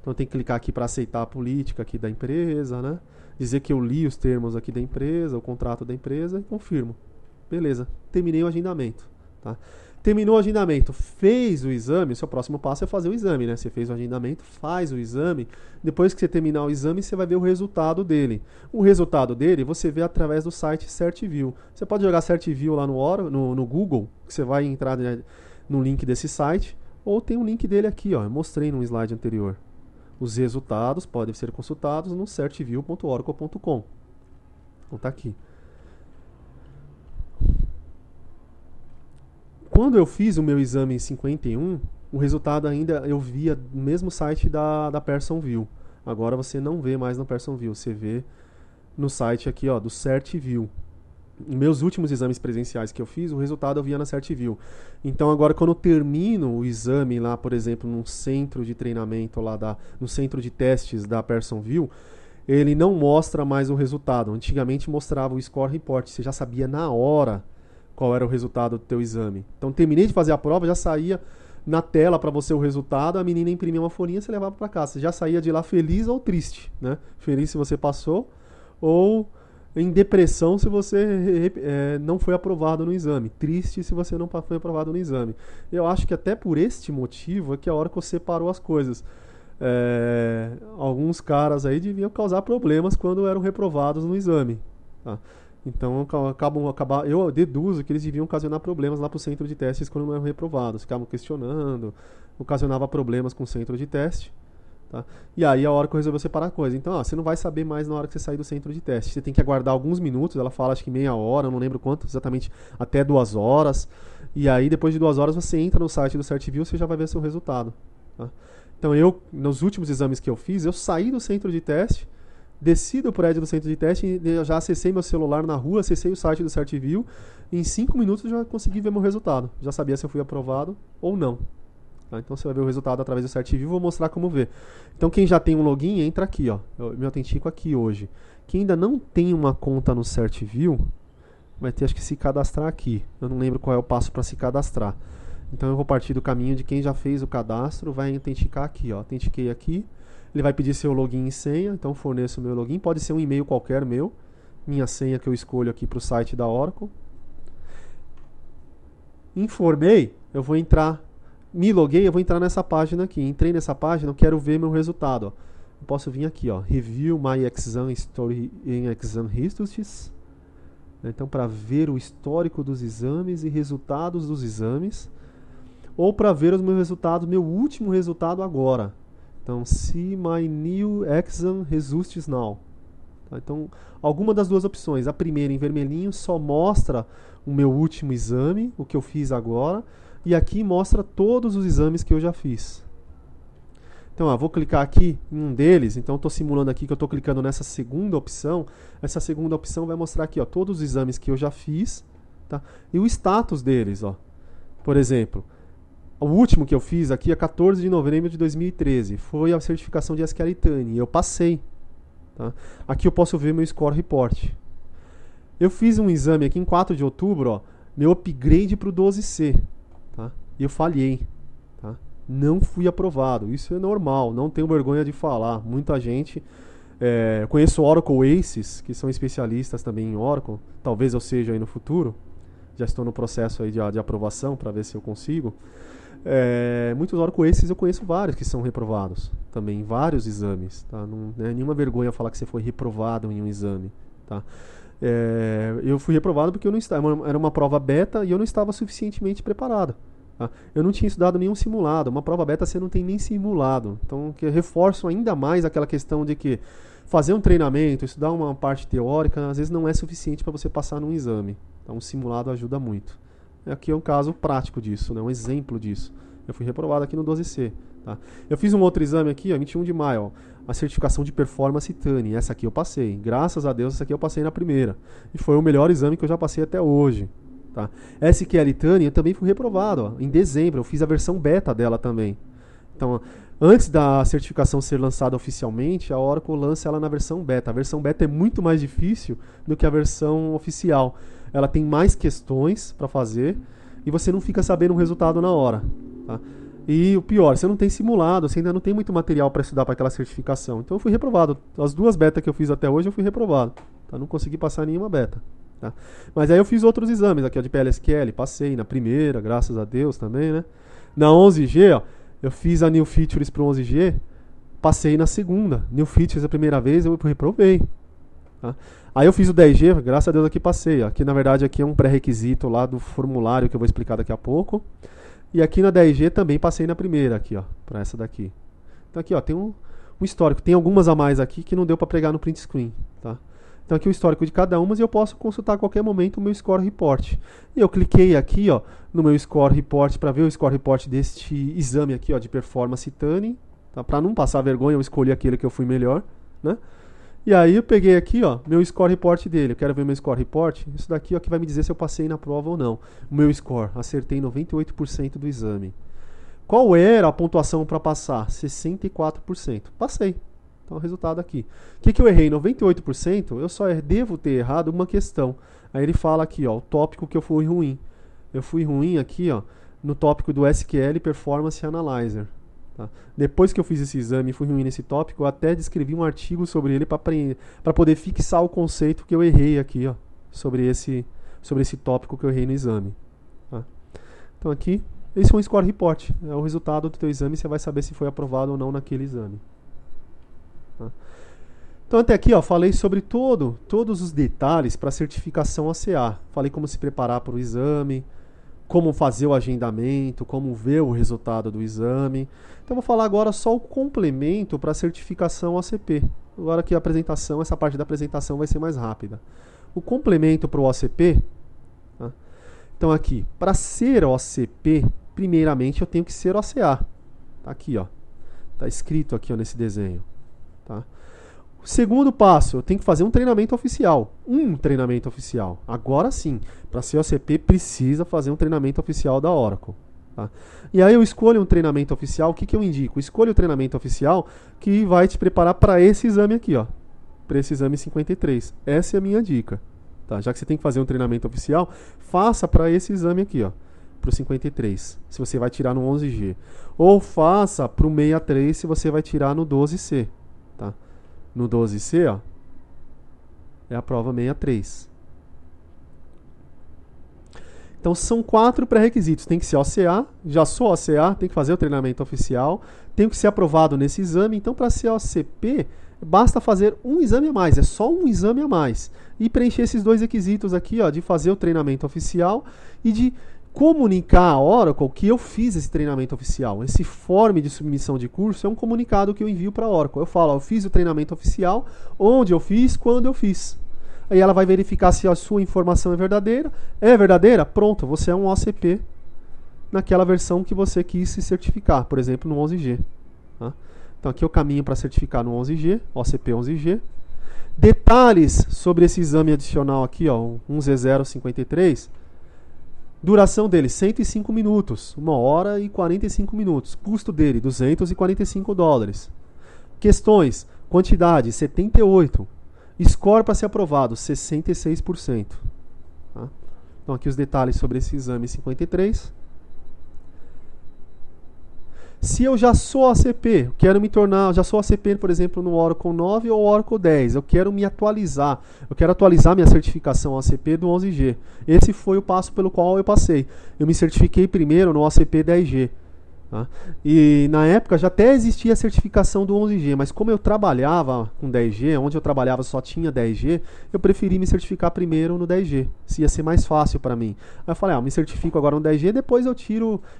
Então eu tenho que clicar aqui para aceitar a política aqui da empresa, né? Dizer que eu li os termos aqui da empresa, o contrato da empresa e confirmo. Beleza, terminei o agendamento. Tá? Terminou o agendamento, fez o exame, o seu próximo passo é fazer o exame, né? Você fez o agendamento, faz o exame. Depois que você terminar o exame, você vai ver o resultado dele. O resultado dele você vê através do site CertView. Você pode jogar CertView lá no Google, que você vai entrar, né, no link desse site, ou tem um link dele aqui, ó, eu mostrei num slide anterior. Os resultados podem ser consultados no certview.oracle.com. Então tá aqui. Quando eu fiz o meu exame em 51, o resultado ainda eu via no mesmo site da PersonView. Agora você não vê mais no PersonView, você vê no site aqui, ó, do CertView. Meus últimos exames presenciais que eu fiz, o resultado eu via na CertView. Então agora quando eu termino o exame lá, por exemplo, num centro de treinamento lá no centro de testes da PersonView, ele não mostra mais o resultado. Antigamente mostrava o score report, você já sabia na hora qual era o resultado do teu exame. Então terminei de fazer a prova, já saía na tela para você o resultado, a menina imprimia uma folhinha e você levava para casa. Você já saía de lá feliz ou triste, né? Feliz se você passou ou em depressão se você não foi aprovado no exame. Triste se você não foi aprovado no exame. Eu acho que até por este motivo é que a Oracle separou as coisas. Alguns caras aí deviam causar problemas quando eram reprovados no exame. Tá? Então eu deduzo que eles deviam ocasionar problemas lá para o centro de testes quando não eram reprovados. Ficavam questionando, ocasionava problemas com o centro de teste. Tá? E aí a Oracle resolveu separar a coisa. Então você não vai saber mais na hora que você sair do centro de teste. Você tem que aguardar alguns minutos, ela fala acho que meia hora, eu não lembro quanto, exatamente até 2 horas. E aí depois de 2 horas você entra no site do CertView e você já vai ver seu resultado. Tá? Então nos últimos exames que eu fiz, eu saí do centro de teste, desci do prédio do centro de teste, eu já acessei meu celular na rua, acessei o site do CertView, e em 5 minutos eu já consegui ver meu resultado. Já sabia se eu fui aprovado ou não. Tá? Então você vai ver o resultado através do CertView, vou mostrar como ver. Então quem já tem um login, entra aqui, ó. Eu me autentico aqui hoje. Quem ainda não tem uma conta no CertView, vai ter acho que se cadastrar aqui. Eu não lembro qual é o passo para se cadastrar. Então eu vou partir do caminho de quem já fez o cadastro, vai autenticar aqui, ó. Autentiquei aqui. Ele vai pedir seu login e senha, então forneço o meu login. Pode ser um e-mail qualquer meu. Minha senha que eu escolho aqui para o site da Oracle. Informei, eu vou entrar. Me loguei, eu vou entrar nessa página aqui. Entrei nessa página, eu quero ver meu resultado. Ó. Eu posso vir aqui, ó. Review my exam story in exam histories. Então, para ver o histórico dos exames e resultados dos exames. Ou para ver os meus resultados, meu último resultado agora. Então, see my new exam results now. Tá? Então, alguma das duas opções. A primeira, em vermelhinho, só mostra o meu último exame, o que eu fiz agora. E aqui mostra todos os exames que eu já fiz. Então, vou clicar aqui em um deles. Então, estou simulando aqui que eu estou clicando nessa segunda opção. Essa segunda opção vai mostrar aqui, ó, todos os exames que eu já fiz. Tá? E o status deles. Ó. Por exemplo, o último que eu fiz aqui é 14 de novembro de 2013. Foi a certificação de SQL Tani. E eu passei. Tá? Aqui eu posso ver meu score report. Eu fiz um exame aqui em 4 de outubro. Ó, meu upgrade para o 12C. Tá? E eu falhei. Tá? Não fui aprovado. Isso é normal. Não tenho vergonha de falar. Muita gente... conheço Oracle Aces, que são especialistas também em Oracle. Talvez eu seja aí no futuro. Já estou no processo aí de aprovação para ver se eu consigo. Muitos Oracle Aces eu conheço vários que são reprovados também em vários exames, tá? Não é nenhuma vergonha falar que você foi reprovado em um exame, tá? Eu fui reprovado porque eu não estava, era uma prova beta e eu não estava suficientemente preparado, tá? Eu não tinha estudado nenhum simulado. Uma prova beta você não tem nem simulado, então que eu reforço ainda mais aquela questão de que fazer um treinamento, estudar uma parte teórica às vezes não é suficiente para você passar num exame, então um simulado ajuda muito. Aqui é um caso prático disso, né? Um exemplo disso. Eu fui reprovado aqui no 12C. Tá? Eu fiz um outro exame aqui, ó, 21 de maio, ó, a certificação de performance TANI. Essa aqui eu passei. Graças a Deus, essa aqui eu passei na primeira. E foi o melhor exame que eu já passei até hoje. Tá? SQL TANI eu também fui reprovado. Ó, em dezembro, eu fiz a versão beta dela também. Então, antes da certificação ser lançada oficialmente, a Oracle lança ela na versão beta. A versão beta é muito mais difícil do que a versão oficial. Ela tem mais questões para fazer e você não fica sabendo o resultado na hora. Tá? E o pior, você não tem simulado, você ainda não tem muito material para estudar para aquela certificação. Então eu fui reprovado. As 2 betas que eu fiz até hoje eu fui reprovado. Tá? Não consegui passar nenhuma beta. Tá? Mas aí eu fiz outros exames aqui, ó, de PLSQL, passei na primeira, graças a Deus também, né? Na 11G, ó, eu fiz a New Features para o 11G, passei na segunda. New Features a primeira vez eu reprovei. Tá? Aí eu fiz o 10G, graças a Deus aqui passei. Ó. Aqui na verdade aqui é um pré-requisito lá do formulário que eu vou explicar daqui a pouco. E aqui na 10G também passei na primeira aqui, ó, para essa daqui. Então aqui, ó, tem um histórico. Tem algumas a mais aqui que não deu para pregar no print screen, tá? Então aqui o histórico de cada uma e eu posso consultar a qualquer momento o meu score report. E eu cliquei aqui, ó, no meu score report para ver o score report deste exame aqui, ó, de performance TANI, tá? Para não passar vergonha, eu escolhi aquele que eu fui melhor, né? E aí eu peguei aqui, ó, meu score report dele. Eu quero ver meu score report. Isso daqui, ó, que vai me dizer se eu passei na prova ou não. O meu score, acertei 98% do exame. Qual era a pontuação para passar? 64%. Passei. Então o resultado aqui. O que eu errei? 98%, eu só devo ter errado uma questão. Aí ele fala aqui, ó, o tópico que eu fui ruim. Eu fui ruim aqui, ó, no tópico do SQL Performance Analyzer. Tá? Depois que eu fiz esse exame e fui ruim nesse tópico, eu até descrevi um artigo sobre ele para poder fixar o conceito que eu errei aqui, ó, sobre esse tópico que eu errei no exame. Tá? Então aqui, esse é um score report, é o resultado do teu exame, você vai saber se foi aprovado ou não naquele exame. Tá? Então até aqui, ó, falei sobre todos os detalhes para a certificação ACA. Falei como se preparar para o exame, como fazer o agendamento, como ver o resultado do exame. Então vou falar agora só o complemento para a certificação OCP. Agora que a apresentação, essa parte da apresentação vai ser mais rápida. O complemento para o OCP, tá? Então aqui, para ser OCP, primeiramente eu tenho que ser OCA. Tá aqui, ó. Tá escrito aqui, ó, nesse desenho. Tá? O segundo passo, eu tenho que fazer um treinamento oficial. Um treinamento oficial. Agora sim, para ser OCP precisa fazer um treinamento oficial da Oracle. Tá? E aí eu escolho um treinamento oficial. O que eu indico? Escolha o treinamento oficial que vai te preparar para esse exame aqui, ó. Para esse exame 53. Essa é a minha dica. Tá? Já que você tem que fazer um treinamento oficial, faça para esse exame aqui, ó. Para o 53, se você vai tirar no 11G. Ou faça para o 63, se você vai tirar no 12C. Tá? No 12C, ó, é a prova 63. Então são 4 pré-requisitos. Tem que ser OCA, já sou OCA, tem que fazer o treinamento oficial, tem que ser aprovado nesse exame. Então para ser OCP, basta fazer um exame a mais, é só um exame a mais. E preencher esses 2 requisitos aqui, ó, de fazer o treinamento oficial e de comunicar a Oracle que eu fiz esse treinamento oficial. Esse form de submissão de curso é um comunicado que eu envio para a Oracle. Eu falo, ó, eu fiz o treinamento oficial, onde eu fiz, quando eu fiz. Aí ela vai verificar se a sua informação é verdadeira. É verdadeira? Pronto, você é um OCP naquela versão que você quis se certificar, por exemplo, no 11G. Tá? Então aqui é o caminho para certificar no 11G, OCP 11G. Detalhes sobre esse exame adicional aqui, ó, 1Z053. Duração dele, 105 minutos, 1 hora e 45 minutos. Custo dele, $245. Questões, quantidade, 78. Score para ser aprovado, 66%. Tá? Então aqui os detalhes sobre esse exame 53. Se eu já sou ACP, quero me tornar, já sou ACP, por exemplo, no Oracle 9 ou Oracle 10, eu quero me atualizar, eu quero atualizar minha certificação ACP do 11G. Esse foi o passo pelo qual eu passei. Eu me certifiquei primeiro no ACP 10G. Tá? E na época já até existia a certificação do 11G, mas como eu trabalhava com 10G, onde eu trabalhava só tinha 10G, eu preferi me certificar primeiro no 10G, se ia ser mais fácil para mim. Aí eu falei, me certifico agora no 10G, depois eu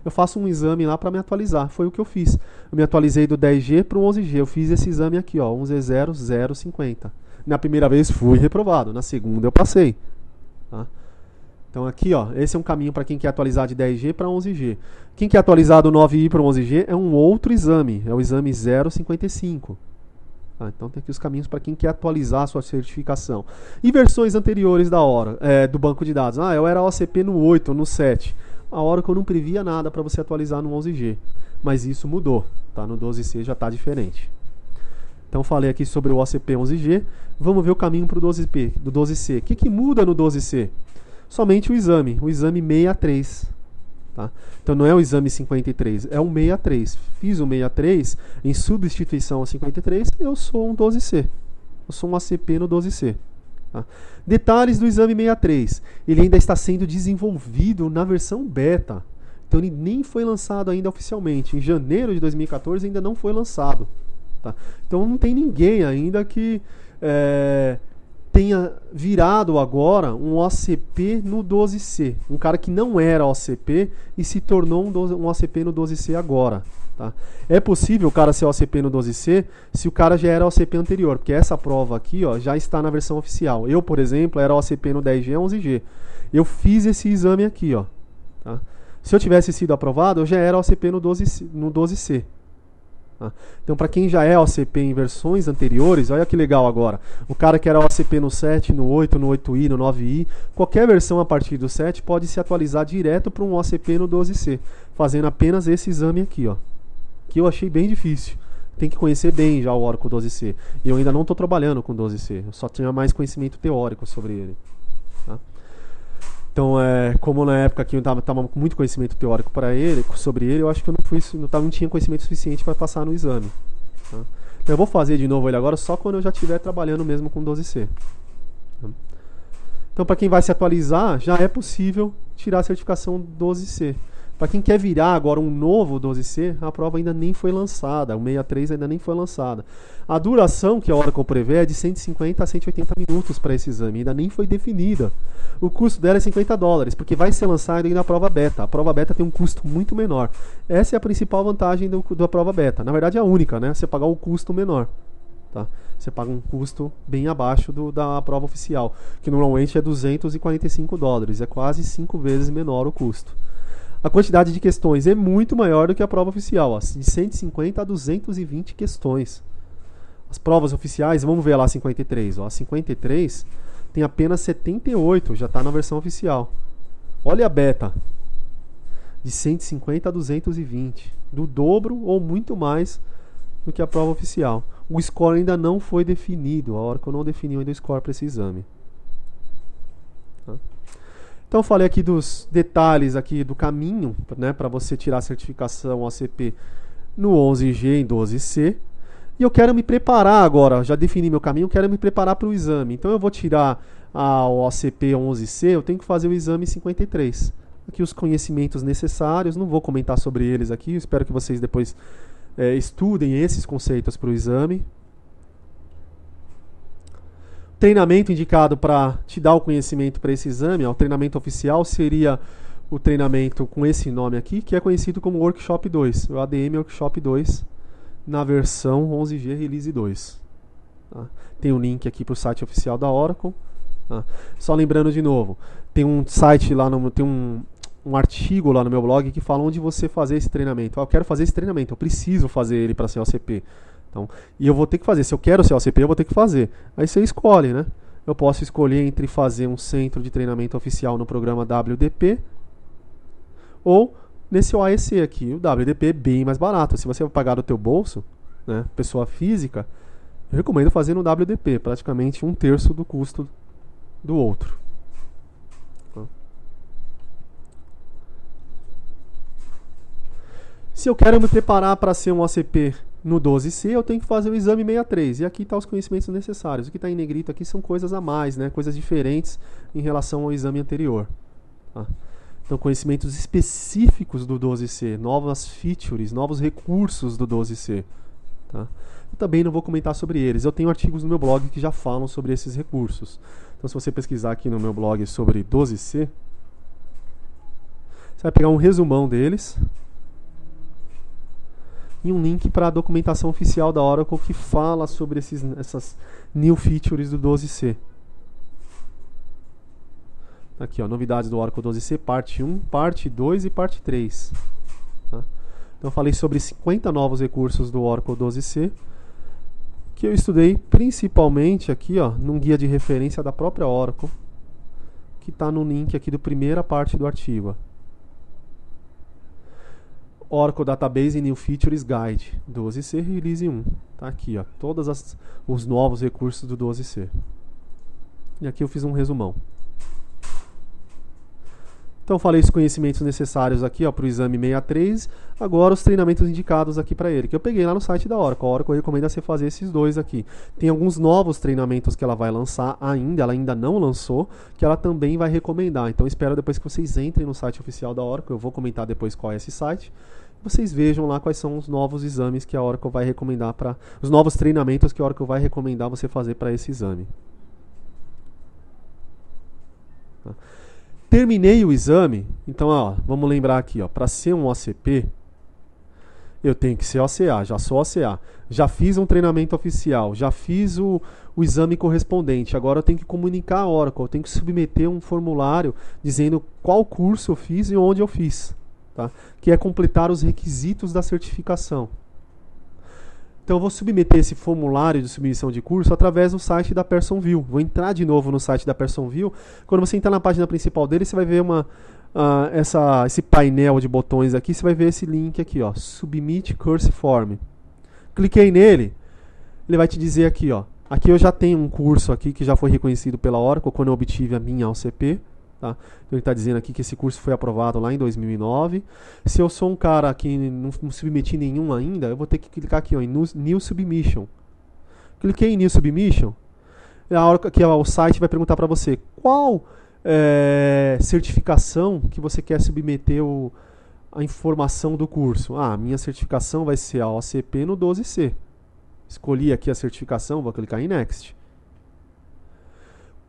faço um exame lá para me atualizar. Foi o que eu fiz. Eu me atualizei do 10G para o 11G, eu fiz esse exame aqui, ó, 1Z0050. Na primeira vez fui reprovado, na segunda eu passei. Tá? Então aqui, ó, esse é um caminho para quem quer atualizar de 10G para 11G. Quem quer atualizar do 9i para 11G é um outro exame, é o exame 055. Então tem aqui os caminhos para quem quer atualizar a sua certificação. E versões anteriores da do banco de dados. Eu era OCP no 8 ou no 7. A Oracle não previa nada para você atualizar no 11G. Mas isso mudou. Tá? No 12C já está diferente. Então falei aqui sobre o OCP 11G. Vamos ver o caminho para o 12C. O que muda no 12C? Somente o exame 63. Tá? Então não é o exame 53, é o 63. Fiz o 63 em substituição ao 53, eu sou um 12C. Eu sou um ACP no 12C. Tá? Detalhes do exame 63. Ele ainda está sendo desenvolvido na versão beta. Então ele nem foi lançado ainda oficialmente. Em janeiro de 2014 ainda não foi lançado. Tá? Então não tem ninguém ainda que tenha virado agora um OCP no 12C. Um cara que não era OCP e se tornou um OCP no 12C agora. Tá? É possível o cara ser OCP no 12C se o cara já era OCP anterior, porque essa prova aqui, ó, já está na versão oficial. Eu, por exemplo, era OCP no 10G e 11G. Eu fiz esse exame aqui. Ó, tá? Se eu tivesse sido aprovado, eu já era OCP no 12C. Então, para quem já é OCP em versões anteriores, olha que legal agora. O cara que era OCP no 7, no 8, no 8i, no 9i, qualquer versão a partir do 7 pode se atualizar direto para um OCP no 12C, fazendo apenas esse exame aqui, ó, que eu achei bem difícil. Tem que conhecer bem já o Oracle 12C. E eu ainda não estou trabalhando com 12C, eu só tinha mais conhecimento teórico sobre ele. Tá? Então, como na época que eu estava com muito conhecimento teórico sobre ele, eu acho que eu não tinha conhecimento suficiente para passar no exame. Tá? Então, eu vou fazer de novo ele agora só quando eu já estiver trabalhando mesmo com 12C. Tá? Então, para quem vai se atualizar, já é possível tirar a certificação 12C. Para quem quer virar agora um novo 12C, a prova ainda nem foi lançada, o 63 ainda nem foi lançada. A duração que a Oracle prevê é de 150 a 180 minutos para esse exame, ainda nem foi definida. O custo dela é $50, porque vai ser lançado ainda a prova beta. A prova beta tem um custo muito menor. Essa é a principal vantagem da prova beta. Na verdade é a única, né? Você pagar o custo menor. Tá? Você paga um custo bem abaixo da prova oficial, que normalmente é $245. É quase 5 vezes menor o custo. A quantidade de questões é muito maior do que a prova oficial, ó, de 150 a 220 questões. As provas oficiais, vamos ver lá a 53. Ó, a 53 tem apenas 78, já está na versão oficial. Olha a beta, de 150 a 220, do dobro ou muito mais do que a prova oficial. O score ainda não foi definido, a Oracle não definiu ainda o score para esse exame. Tá? Então eu falei aqui dos detalhes aqui do caminho, né, para você tirar a certificação OCP no 11G e 12C. E eu quero me preparar agora, já defini meu caminho, quero me preparar para o exame. Então eu vou tirar a OCP 11C, eu tenho que fazer o exame 53. Aqui os conhecimentos necessários, não vou comentar sobre eles aqui, espero que vocês depois estudem esses conceitos para o exame. Treinamento indicado para te dar o conhecimento para esse exame, o treinamento oficial seria o treinamento com esse nome aqui, que é conhecido como Workshop 2, o ADM Workshop 2, na versão 11G Release 2. Tá? Tem um link aqui para o site oficial da Oracle. Tá? Só lembrando de novo, tem um site lá, tem um artigo lá no meu blog que fala onde você fazer esse treinamento. Eu quero fazer esse treinamento, eu preciso fazer ele para ser OCP. Então, e eu vou ter que fazer, se eu quero ser OCP, eu vou ter que fazer. Aí você escolhe, né? Eu posso escolher entre fazer um centro de treinamento oficial no programa WDP ou nesse OAEC aqui. O WDP é bem mais barato. Se você vai pagar do teu bolso, né, pessoa física, eu recomendo fazer no WDP, praticamente 1/3 do custo do outro. Se eu quero me preparar para ser um OCP no 12C, eu tenho que fazer o exame 63. E aqui estão os conhecimentos necessários. O que está em negrito aqui são coisas a mais, né? Coisas diferentes em relação ao exame anterior. Tá? Então, conhecimentos específicos do 12C, novas features, novos recursos do 12C. Tá? Eu também não vou comentar sobre eles. Eu tenho artigos no meu blog que já falam sobre esses recursos. Então, se você pesquisar aqui no meu blog sobre 12C, você vai pegar um resumão deles e um link para a documentação oficial da Oracle que fala sobre essas new features do 12C. Aqui, ó, novidades do Oracle 12c, parte 1, parte 2 e parte 3. Tá? Então eu falei sobre 50 novos recursos do Oracle 12c, que eu estudei principalmente aqui, ó, num guia de referência da própria Oracle, que está no link aqui da primeira parte do artigo. Oracle Database New Features Guide 12c Release 1. Tá aqui, ó, todos os novos recursos do 12c. E aqui eu fiz um resumão. Então falei os conhecimentos necessários aqui para o exame 63, agora os treinamentos indicados aqui para ele, que eu peguei lá no site da Oracle. A Oracle recomenda você fazer esses dois aqui. Tem alguns novos treinamentos que ela vai lançar ainda, ela ainda não lançou, que ela também vai recomendar. Então espero depois que vocês entrem no site oficial da Oracle, eu vou comentar depois qual é esse site, vocês vejam lá quais são os novos exames que a Oracle vai recomendar para... os novos treinamentos que a Oracle vai recomendar você fazer para esse exame. Tá? Terminei o exame, então ó, vamos lembrar aqui, para ser um OCP, eu tenho que ser OCA, já sou OCA, já fiz um treinamento oficial, já fiz o exame correspondente, agora eu tenho que comunicar a Oracle, eu tenho que submeter um formulário dizendo qual curso eu fiz e onde eu fiz, tá? Que é completar os requisitos da certificação. Então eu vou submeter esse formulário de submissão de curso através do site da PersonView. Vou entrar de novo no site da PersonView. Quando você entrar na página principal dele, você vai ver esse painel de botões aqui. Você vai ver esse link aqui, ó, Submit Course Form. Cliquei nele, ele vai te dizer aqui, ó, aqui eu já tenho um curso aqui que já foi reconhecido pela Oracle quando eu obtive a minha OCP. Tá? Então ele está dizendo aqui que esse curso foi aprovado lá em 2009. Se eu sou um cara que não submeti nenhum ainda, eu vou ter que clicar aqui, ó, em New Submission. Cliquei em New Submission, a hora que o site vai perguntar para você qual certificação que você quer submeter a informação do curso. Minha certificação vai ser a OCP no 12C. Escolhi aqui a certificação, vou clicar em Next.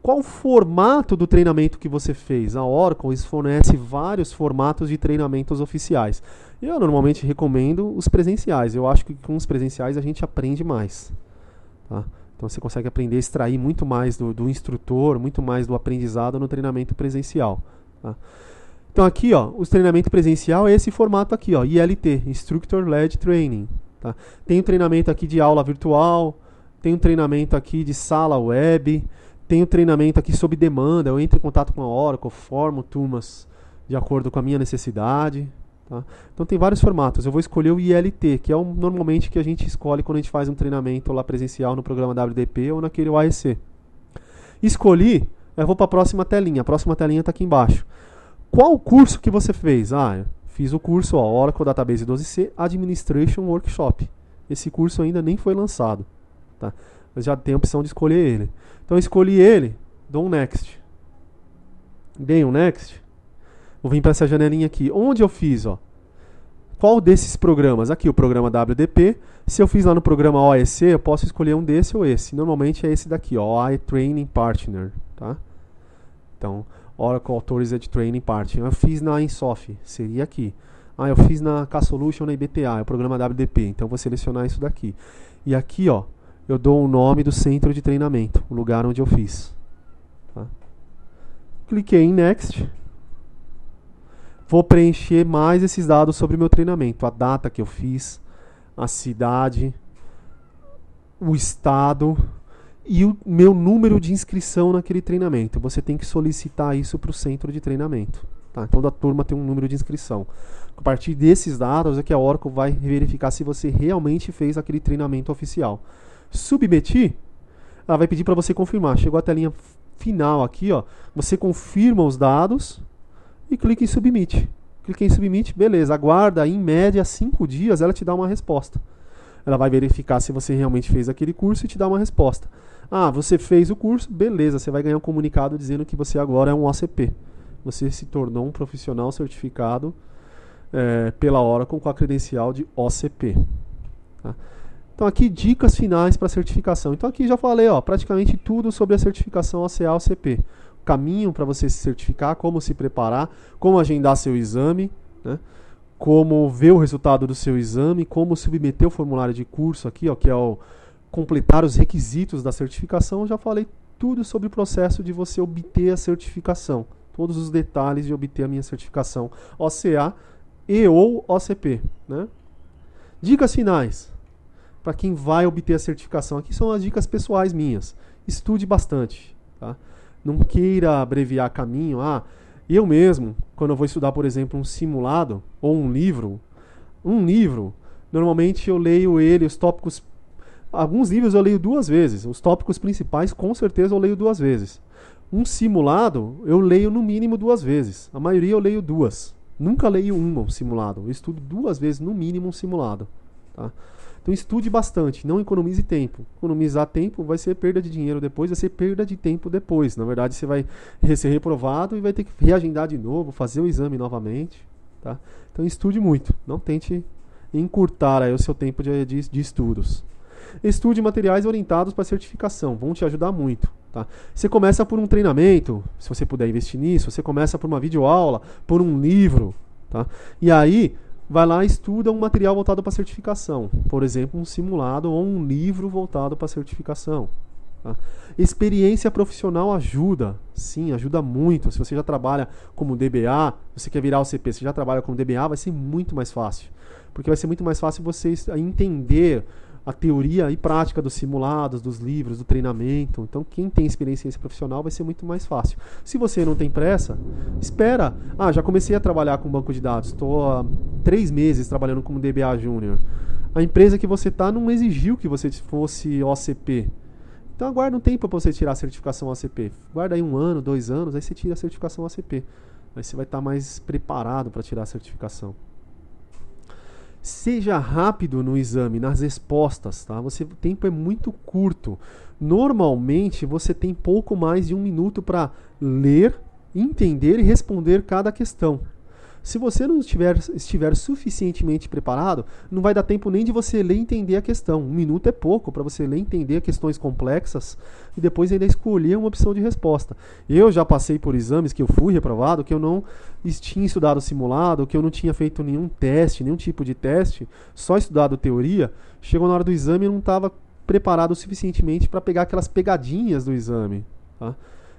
Qual o formato do treinamento que você fez? A Oracle fornece vários formatos de treinamentos oficiais. Eu normalmente recomendo os presenciais. Eu acho que com os presenciais a gente aprende mais. Tá? Então você consegue aprender a extrair muito mais do instrutor, muito mais do aprendizado no treinamento presencial. Tá? Então aqui, ó, o treinamento presencial é esse formato aqui, ó, ILT, Instructor Led Training. Tá? Tem um treinamento aqui de aula virtual, tem um treinamento aqui de sala web, tem um treinamento aqui sob demanda, eu entro em contato com a Oracle, formo turmas de acordo com a minha necessidade. Tá? Então tem vários formatos. Eu vou escolher o ILT, que é normalmente que a gente escolhe quando a gente faz um treinamento lá presencial no programa WDP ou naquele AEC. Escolhi, eu vou para a próxima telinha. A próxima telinha está aqui embaixo. Qual o curso que você fez? Eu fiz o curso, ó, Oracle Database 12c Administration Workshop. Esse curso ainda nem foi lançado. Tá? Mas já tem a opção de escolher ele. Então eu escolhi ele, dou um Next. Dei um Next. Vou vir para essa janelinha aqui. Onde eu fiz? Ó? Qual desses programas? Aqui o programa WDP. Se eu fiz lá no programa OEC, eu posso escolher um desse ou esse. Normalmente é esse daqui, ó, Training Partner. Tá? Então, Oracle Authorized Training Partner. Eu fiz na Insoft, seria aqui. Eu fiz na K-Solution, na IBTA, é o programa WDP. Então, eu vou selecionar isso daqui. E aqui, ó, eu dou o nome do centro de treinamento, o lugar onde eu fiz. Tá? Cliquei em Next. Vou preencher mais esses dados sobre o meu treinamento. A data que eu fiz, a cidade, o estado e o meu número de inscrição naquele treinamento. Você tem que solicitar isso para o centro de treinamento. Tá? Toda turma tem um número de inscrição. A partir desses dados é que a Oracle vai verificar se você realmente fez aquele treinamento oficial. Submeter, ela vai pedir para você confirmar. Chegou a telinha final aqui, ó. Você confirma os dados e clica em Submit. Clica em Submit, beleza. Aguarda, em média, 5 dias, ela te dá uma resposta. Ela vai verificar se você realmente fez aquele curso e te dá uma resposta. Você fez o curso, beleza. Você vai ganhar um comunicado dizendo que você agora é um OCP. Você se tornou um profissional certificado pela Oracle com a credencial de OCP. Tá? Então aqui dicas finais para a certificação. Então aqui já falei, ó, praticamente tudo sobre a certificação OCA-OCP. O caminho para você se certificar, como se preparar, como agendar seu exame, né? Como ver o resultado do seu exame, como submeter o formulário de curso aqui, ó, que é o completar os requisitos da certificação. Eu já falei tudo sobre o processo de você obter a certificação. todos os detalhes de obter a minha certificação OCA e ou OCP, né? Dicas finais para quem vai obter a certificação. Aqui são as dicas pessoais minhas. Estude bastante, tá? Não queira abreviar caminho. Eu mesmo, quando eu vou estudar, por exemplo, um simulado ou um livro, normalmente eu leio ele, os tópicos. Alguns livros eu leio 2 vezes. Os tópicos principais, com certeza, eu leio 2 vezes. Um simulado, eu leio no mínimo 2 vezes. A maioria eu leio 2. Nunca leio um simulado. Eu estudo 2 vezes, no mínimo, um simulado. Tá? Então estude bastante, não economize tempo. Economizar tempo vai ser perda de dinheiro depois, vai ser perda de tempo depois. Na verdade, você vai ser reprovado e vai ter que reagendar de novo, fazer o exame novamente. Tá? Então estude muito, não tente encurtar aí o seu tempo de estudos. Estude materiais orientados para certificação, vão te ajudar muito. Tá? Você começa por um treinamento, se você puder investir nisso, você começa por uma videoaula, por um livro. Tá? E aí, vai lá e estuda um material voltado para certificação. Por exemplo, um simulado ou um livro voltado para certificação. Tá? Experiência profissional ajuda. Sim, ajuda muito. Se você já trabalha como DBA, você quer virar o CP, você já trabalha como DBA, vai ser muito mais fácil. Porque vai ser muito mais fácil você entender a teoria e prática dos simulados, dos livros, do treinamento. Então, quem tem experiência profissional vai ser muito mais fácil. Se você não tem pressa, espera. Já comecei a trabalhar com banco de dados. Estou há 3 meses trabalhando como DBA Júnior. A empresa que você está não exigiu que você fosse OCP. Então, aguarda um tempo para você tirar a certificação OCP. Guarda aí 1 ano, 2 anos, aí você tira a certificação OCP. Aí você vai estar mais preparado para tirar a certificação. Seja rápido no exame, nas respostas, tá? O tempo é muito curto. Normalmente, você tem pouco mais de 1 minuto para ler, entender e responder cada questão. Se você não estiver suficientemente preparado, não vai dar tempo nem de você ler e entender a questão. 1 minuto é pouco para você ler e entender questões complexas e depois ainda escolher uma opção de resposta. Eu já passei por exames que eu fui reprovado, que eu não tinha estudado simulado, que eu não tinha feito nenhum teste, nenhum tipo de teste, só estudado teoria. Chegou na hora do exame e não estava preparado o suficientemente para pegar aquelas pegadinhas do exame. Tá?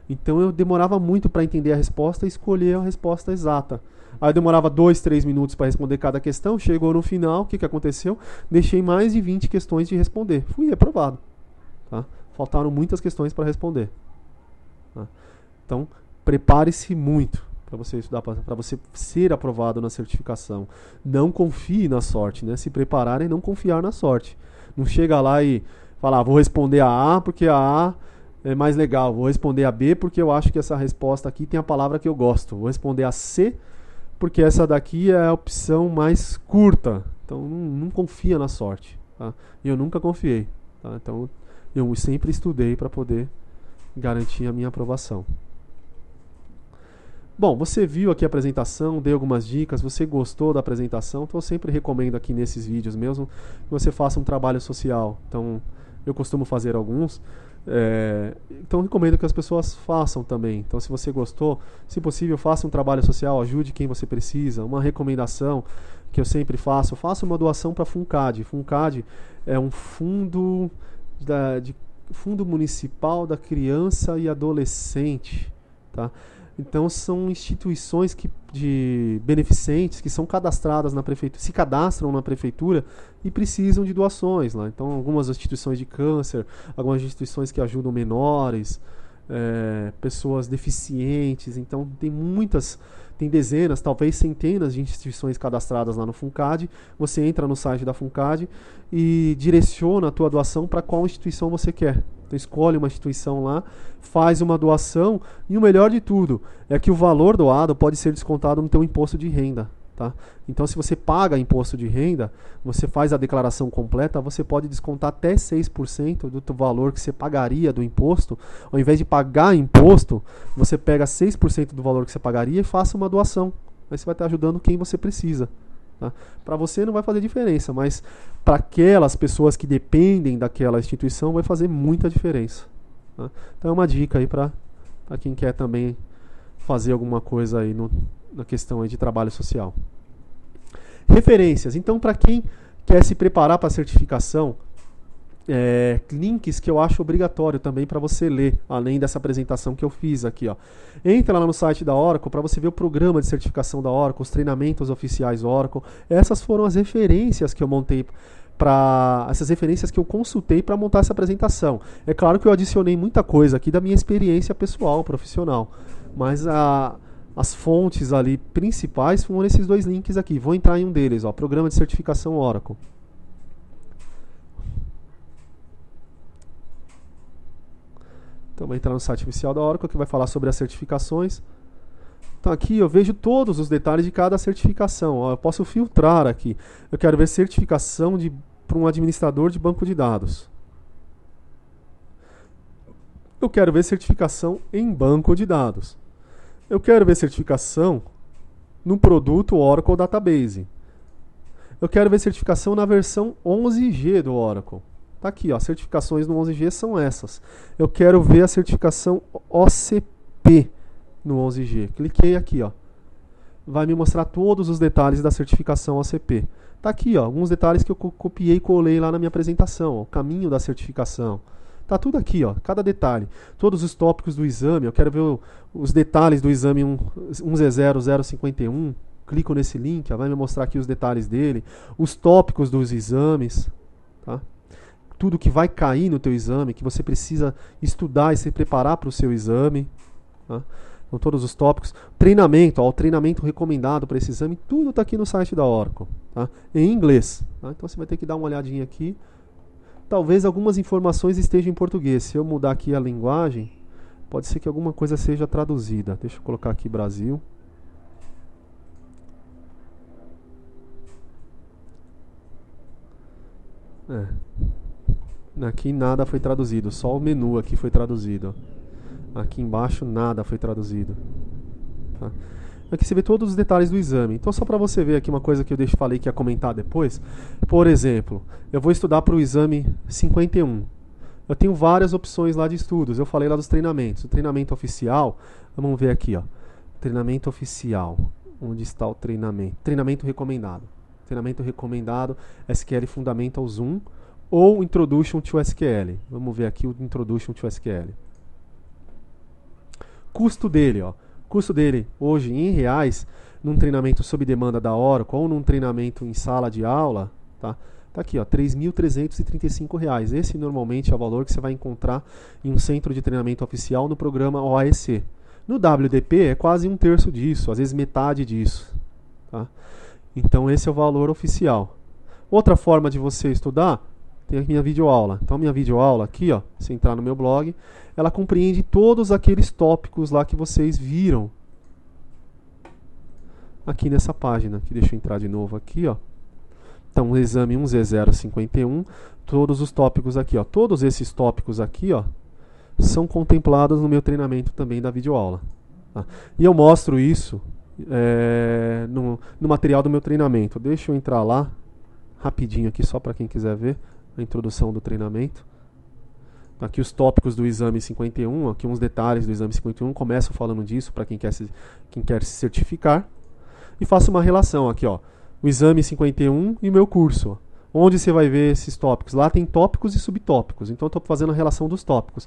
Então eu demorava muito para entender a resposta e escolher a resposta exata. Aí eu demorava 2, 3 minutos para responder cada questão. Chegou no final, o que aconteceu? Deixei mais de 20 questões de responder. Fui reprovado. Tá? Faltaram muitas questões para responder. Tá? Então, prepare-se muito para você estudar, para você ser aprovado na certificação. Não confie na sorte, né? Se preparar e não confiar na sorte. Não chega lá e fala, vou responder a A porque a A é mais legal. Vou responder a B porque eu acho que essa resposta aqui tem a palavra que eu gosto. Vou responder a C porque essa daqui é a opção mais curta. Então, não confia na sorte. Tá? Eu nunca confiei. Tá? Então, eu sempre estudei para poder garantir a minha aprovação. Bom, você viu aqui a apresentação, dei algumas dicas, você gostou da apresentação, então eu sempre recomendo aqui nesses vídeos mesmo que você faça um trabalho social. Então, eu costumo fazer alguns. Então recomendo que as pessoas façam também. Então se você gostou, se possível, faça um trabalho social, ajude quem você precisa. Uma recomendação que eu sempre faço, faça uma doação para a FUNCAD. FUNCAD é um fundo Fundo Municipal da Criança e Adolescente, tá? Então são instituições de beneficentes que são cadastradas na prefeitura, se cadastram na prefeitura e precisam de doações lá. Então algumas instituições de câncer, algumas instituições que ajudam menores, pessoas deficientes. Então tem dezenas, talvez centenas de instituições cadastradas lá no FUNCAD. Você entra no site da FUNCAD e direciona a tua doação para qual instituição você quer. Então escolhe uma instituição lá, faz uma doação e o melhor de tudo é que o valor doado pode ser descontado no teu imposto de renda. Tá? Então se você paga imposto de renda, você faz a declaração completa, você pode descontar até 6% do teu valor que você pagaria do imposto. Ao invés de pagar imposto, você pega 6% do valor que você pagaria e faça uma doação. Aí você vai estar ajudando quem você precisa. Tá? Para você não vai fazer diferença, mas para aquelas pessoas que dependem daquela instituição vai fazer muita diferença. Tá? Então é uma dica aí para quem quer também fazer alguma coisa aí na questão aí de trabalho social. Referências. Então, para quem quer se preparar para a certificação, links que eu acho obrigatório também para você ler, além dessa apresentação que eu fiz aqui, ó. Entra lá no site da Oracle para você ver o programa de certificação da Oracle, os treinamentos oficiais Oracle. Essas foram as referências que eu montei essas referências que eu consultei para montar essa apresentação. É claro que eu adicionei muita coisa aqui da minha experiência pessoal, profissional, mas as fontes ali principais foram esses dois links aqui. Vou entrar em um deles, ó, programa de certificação Oracle. Então, vou entrar no site oficial da Oracle, que vai falar sobre as certificações. Então, aqui eu vejo todos os detalhes de cada certificação. Ó, eu posso filtrar aqui. Eu quero ver certificação para um administrador de banco de dados. Eu quero ver certificação em banco de dados. Eu quero ver certificação no produto Oracle Database. Eu quero ver certificação na versão 11G do Oracle. Tá aqui, ó, certificações no 11G são essas. Eu quero ver a certificação OCP no 11G. Cliquei aqui, ó. Vai me mostrar todos os detalhes da certificação OCP. Tá aqui, ó, alguns detalhes que eu copiei e colei lá na minha apresentação, ó, o caminho da certificação. Tá tudo aqui, ó, cada detalhe. Todos os tópicos do exame, eu quero ver os detalhes do exame 1Z0051. Clico nesse link, ó, vai me mostrar aqui os detalhes dele, os tópicos dos exames, tá? Tudo que vai cair no teu exame, que você precisa estudar e se preparar para o seu exame. Tá? Então, todos os tópicos. Treinamento, ó, o treinamento recomendado para esse exame, tudo está aqui no site da Oracle. Tá? Em inglês. Tá? Então, você vai ter que dar uma olhadinha aqui. Talvez algumas informações estejam em português. Se eu mudar aqui a linguagem, pode ser que alguma coisa seja traduzida. Deixa eu colocar aqui Brasil. Aqui nada foi traduzido, só o menu aqui foi traduzido. Aqui embaixo nada foi traduzido. Tá? Aqui você vê todos os detalhes do exame. Então, só para você ver aqui uma coisa que eu falei que ia comentar depois. Por exemplo, eu vou estudar para o exame 51. Eu tenho várias opções lá de estudos. Eu falei lá dos treinamentos. O treinamento oficial, vamos ver aqui, ó. Treinamento oficial. Onde está o treinamento? Treinamento recomendado. Treinamento recomendado, SQL Fundamentals 1 ou Introduction to SQL. Vamos ver aqui o Introduction to SQL. Custo dele, ó. Custo dele hoje em reais, num treinamento sob demanda da Oracle ou num treinamento em sala de aula, tá? Tá aqui, ó, R$ 3.335. Esse normalmente é o valor que você vai encontrar em um centro de treinamento oficial no programa OAEC. No WDP é quase um terço disso, às vezes metade disso, tá? Então esse é o valor oficial. Outra forma de você estudar, tem a minha videoaula. Então minha videoaula aqui, ó, se entrar no meu blog, ela compreende todos aqueles tópicos lá que vocês viram aqui nessa página. Aqui, deixa eu entrar de novo aqui, ó. Então o exame 1Z051, todos os tópicos aqui, ó. Todos esses tópicos aqui, ó, são contemplados no meu treinamento também da videoaula. Tá? E eu mostro isso no material do meu treinamento. Deixa eu entrar lá rapidinho aqui, só para quem quiser ver a introdução do treinamento. Aqui os tópicos do exame 51, aqui uns detalhes do exame 51, começo falando disso para quem quer se certificar. E faço uma relação aqui, ó, o exame 51 e o meu curso. Onde você vai ver esses tópicos? Lá tem tópicos e subtópicos, então eu estou fazendo a relação dos tópicos.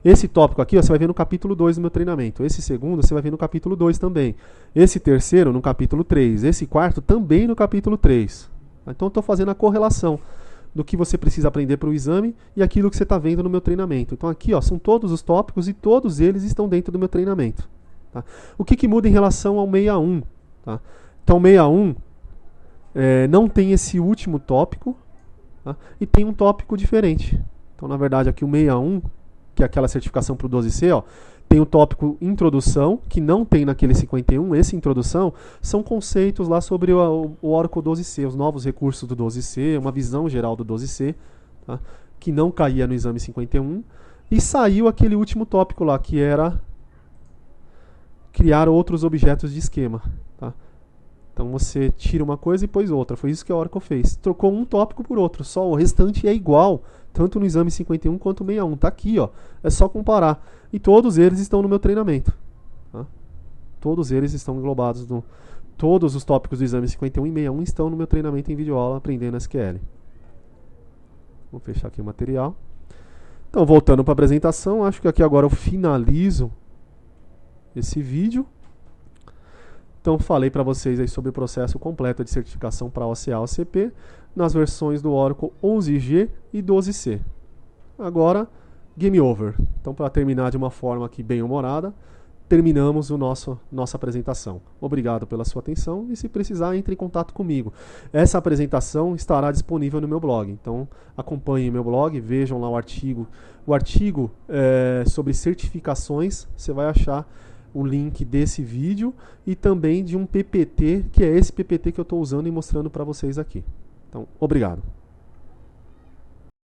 Esse tópico aqui, ó, você vai ver no capítulo 2 do meu treinamento. Esse segundo você vai ver no capítulo 2 também. Esse terceiro no capítulo 3. Esse quarto também no capítulo 3. Então eu estou fazendo a correlação do que você precisa aprender para o exame e aquilo que você está vendo no meu treinamento. Então aqui, ó, são todos os tópicos e todos eles estão dentro do meu treinamento. Tá? O que muda em relação ao 61? Tá? Então 61 não tem esse último tópico, tá? E tem um tópico diferente. Então na verdade aqui o 61, que é aquela certificação para o 12C, ó, tem o tópico introdução, que não tem naquele 51. Esse introdução são conceitos lá sobre o Oracle 12C, os novos recursos do 12C, uma visão geral do 12C, tá? Que não caía no exame 51. E saiu aquele último tópico lá, que era criar outros objetos de esquema. Tá? Então você tira uma coisa e pôs outra. Foi isso que a Oracle fez. Trocou um tópico por outro, só o restante é igual, tanto no exame 51 quanto no 61. Tá aqui, ó. É só comparar. E todos eles estão no meu treinamento. Tá? Todos eles estão englobados no... Todos os tópicos do exame 51 e 61 estão no meu treinamento em videoaula Aprendendo SQL. Vou fechar aqui o material. Então, voltando para a apresentação, acho que aqui agora eu finalizo esse vídeo. Então, falei para vocês aí sobre o processo completo de certificação para OCA e OCP nas versões do Oracle 11G e 12C. Agora, game over. Então, para terminar de uma forma aqui bem humorada, terminamos nossa apresentação. Obrigado pela sua atenção e se precisar, entre em contato comigo. Essa apresentação estará disponível no meu blog. Então, acompanhem meu blog, vejam lá o artigo. O artigo sobre certificações, você vai achar o link desse vídeo e também de um PPT, que é esse PPT que eu estou usando e mostrando para vocês aqui. Então, obrigado.